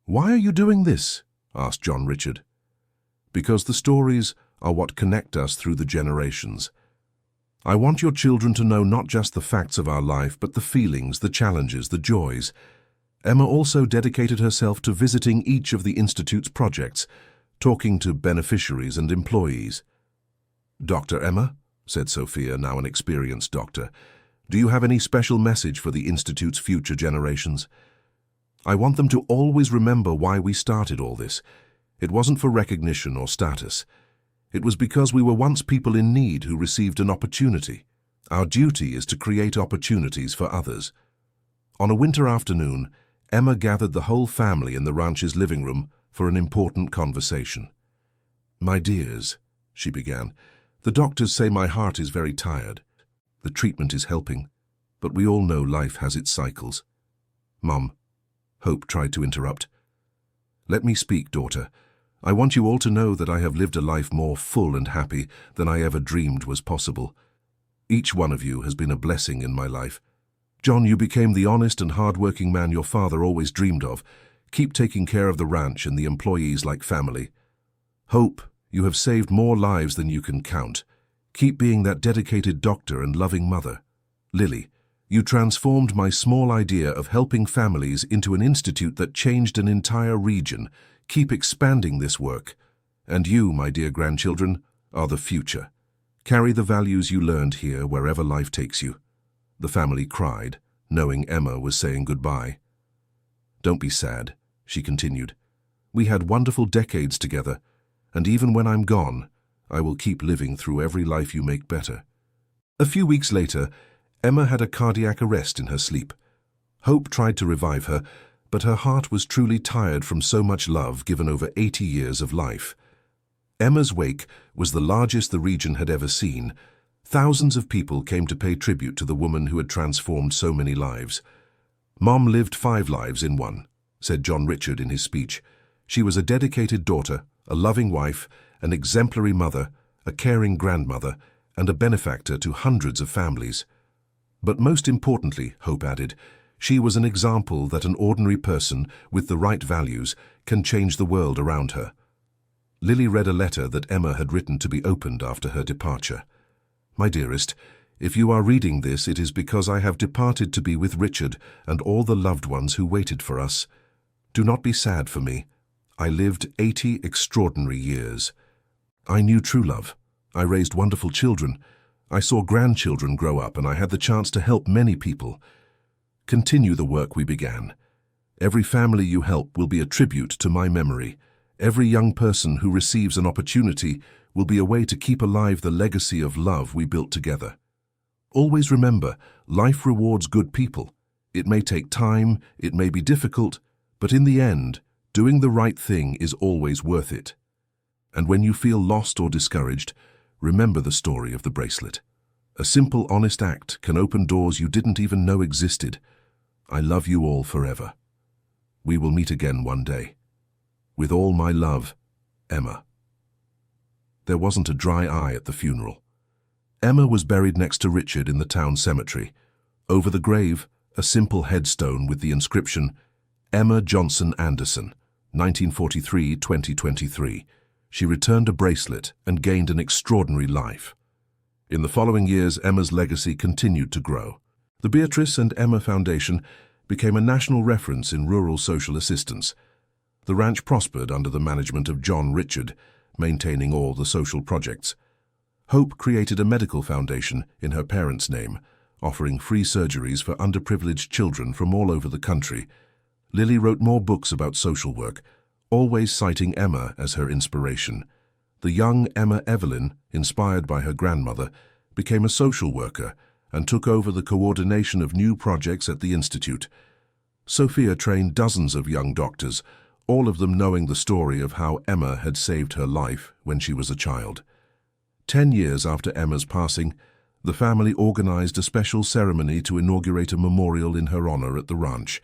"Why are you doing this?" asked John Richard. "Because the stories are what connect us through the generations. I want your children to know not just the facts of our life, but the feelings, the challenges, the joys." Emma also dedicated herself to visiting each of the Institute's projects, talking to beneficiaries and employees. "Dr. Emma," said Sophia, now an experienced doctor, "do you have any special message for the Institute's future generations?" "I want them to always remember why we started all this. It wasn't for recognition or status. It was because we were once people in need who received an opportunity. Our duty is to create opportunities for others." On a winter afternoon, Emma gathered the whole family in the ranch's living room for an important conversation. "My dears," she began, "the doctors say my heart is very tired. The treatment is helping, but we all know life has its cycles." "Mom," Hope tried to interrupt. "Let me speak, daughter. I want you all to know that I have lived a life more full and happy than I ever dreamed was possible. Each one of you has been a blessing in my life. John, you became the honest and hard-working man your father always dreamed of. Keep taking care of the ranch and the employees like family. Hope, you have saved more lives than you can count. Keep being that dedicated doctor and loving mother. Lily, you transformed my small idea of helping families into an institute that changed an entire region. Keep expanding this work. And you, my dear grandchildren, are the future. Carry the values you learned here wherever life takes you." The family cried, knowing Emma was saying goodbye. "Don't be sad," she continued. "We had wonderful decades together, and even when I'm gone, I will keep living through every life you make better." A few weeks later, Emma had a cardiac arrest in her sleep. Hope tried to revive her, but her heart was truly tired from so much love given over 80 years of life. Emma's wake was the largest the region had ever seen. Thousands of people came to pay tribute to the woman who had transformed so many lives. "Mom lived 5 lives in one," said John Richard in his speech. "She was a dedicated daughter, a loving wife, an exemplary mother, a caring grandmother, and a benefactor to hundreds of families. But most importantly," Hope added, "she was an example that an ordinary person with the right values can change the world around her." Lily read a letter that Emma had written to be opened after her departure. "My dearest, if you are reading this, it is because I have departed to be with Richard and all the loved ones who waited for us. Do not be sad for me. I lived 80 extraordinary years. I knew true love. I raised wonderful children. I saw grandchildren grow up, and I had the chance to help many people. Continue the work we began. Every family you help will be a tribute to my memory. Every young person who receives an opportunity will be a way to keep alive the legacy of love we built together. Always remember, life rewards good people. It may take time, it may be difficult, but in the end, doing the right thing is always worth it. And when you feel lost or discouraged, remember the story of the bracelet. A simple, honest act can open doors you didn't even know existed. I love you all forever. We will meet again one day. With all my love, Emma." There wasn't a dry eye at the funeral. Emma was buried next to Richard in the town cemetery. Over the grave, a simple headstone with the inscription, "Emma Johnson Anderson, 1943-2023. She returned a bracelet and gained an extraordinary life." In the following years, Emma's legacy continued to grow. The Beatrice and Emma Foundation became a national reference in rural social assistance. The ranch prospered under the management of John Richard, maintaining all the social projects. Hope created a medical foundation in her parents' name, offering free surgeries for underprivileged children from all over the country. Lily wrote more books about social work, always citing Emma as her inspiration. The young Emma Evelyn, inspired by her grandmother, became a social worker and took over the coordination of new projects at the Institute. Sophia trained dozens of young doctors, all of them knowing the story of how Emma had saved her life when she was a child. 10 years after Emma's passing, The family organized a special ceremony to inaugurate a memorial in her honor at the ranch.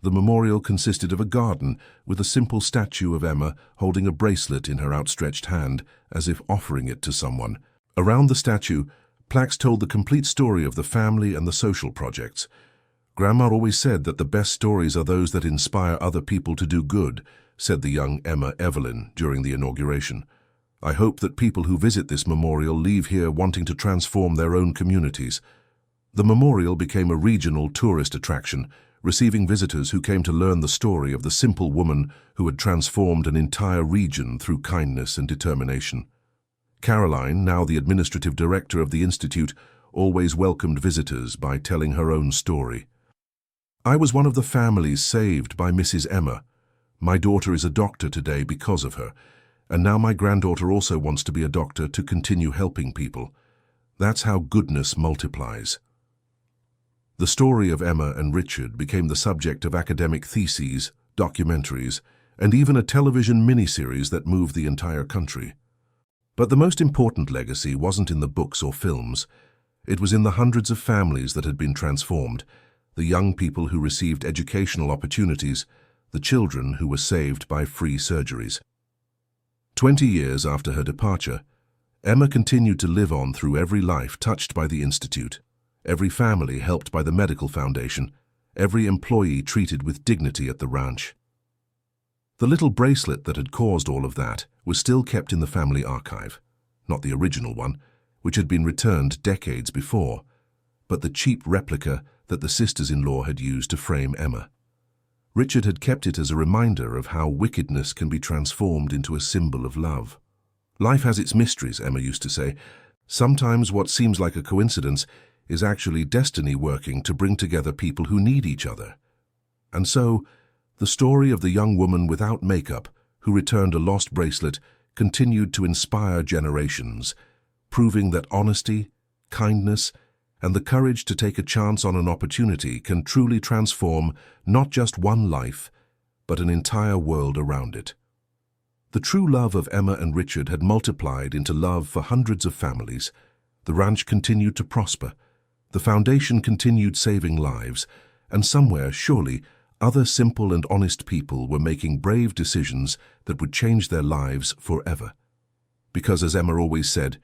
The memorial consisted of a garden with a simple statue of Emma holding a bracelet in her outstretched hand, as if offering it to someone. Around the statue, plaques told the complete story of the family and the social projects. "Grandma always said that the best stories are those that inspire other people to do good," said the young Emma Evelyn during the inauguration. "I hope that people who visit this memorial leave here wanting to transform their own communities." The memorial became a regional tourist attraction, receiving visitors who came to learn the story of the simple woman who had transformed an entire region through kindness and determination. Caroline, now the administrative director of the Institute, always welcomed visitors by telling her own story. "I was one of the families saved by Mrs. Emma. My daughter is a doctor today because of her, and now my granddaughter also wants to be a doctor to continue helping people. That's how goodness multiplies." The story of Emma and Richard became the subject of academic theses, documentaries, and even a television miniseries that moved the entire country. But the most important legacy wasn't in the books or films. It was in the hundreds of families that had been transformed, the young people who received educational opportunities, the children who were saved by free surgeries. 20 years after her departure, Emma continued to live on through every life touched by the Institute, every family helped by the Medical Foundation, every employee treated with dignity at the ranch. The little bracelet that had caused all of that was still kept in the family archive, not the original one, which had been returned decades before, but the cheap replica that the sisters-in-law had used to frame Emma. Richard had kept it as a reminder of how wickedness can be transformed into a symbol of love. "Life has its mysteries," Emma used to say. "Sometimes what seems like a coincidence is actually destiny working to bring together people who need each other." And so, the story of the young woman without makeup who returned a lost bracelet continued to inspire generations, proving that honesty, kindness, and the courage to take a chance on an opportunity can truly transform not just one life, but an entire world around it. The true love of Emma and Richard had multiplied into love for hundreds of families. The ranch continued to prosper. The foundation continued saving lives, and somewhere, surely, other simple and honest people were making brave decisions that would change their lives forever. Because, as Emma always said,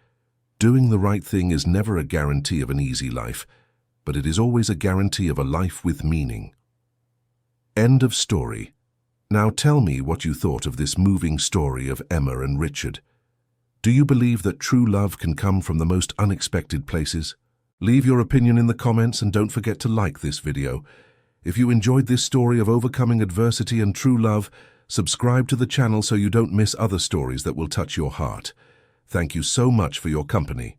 doing the right thing is never a guarantee of an easy life, but it is always a guarantee of a life with meaning. End of story. Now tell me what you thought of this moving story of Emma and Richard. Do you believe that true love can come from the most unexpected places? Leave your opinion in the comments and don't forget to like this video. If you enjoyed this story of overcoming adversity and true love, subscribe to the channel so you don't miss other stories that will touch your heart. Thank you so much for your company.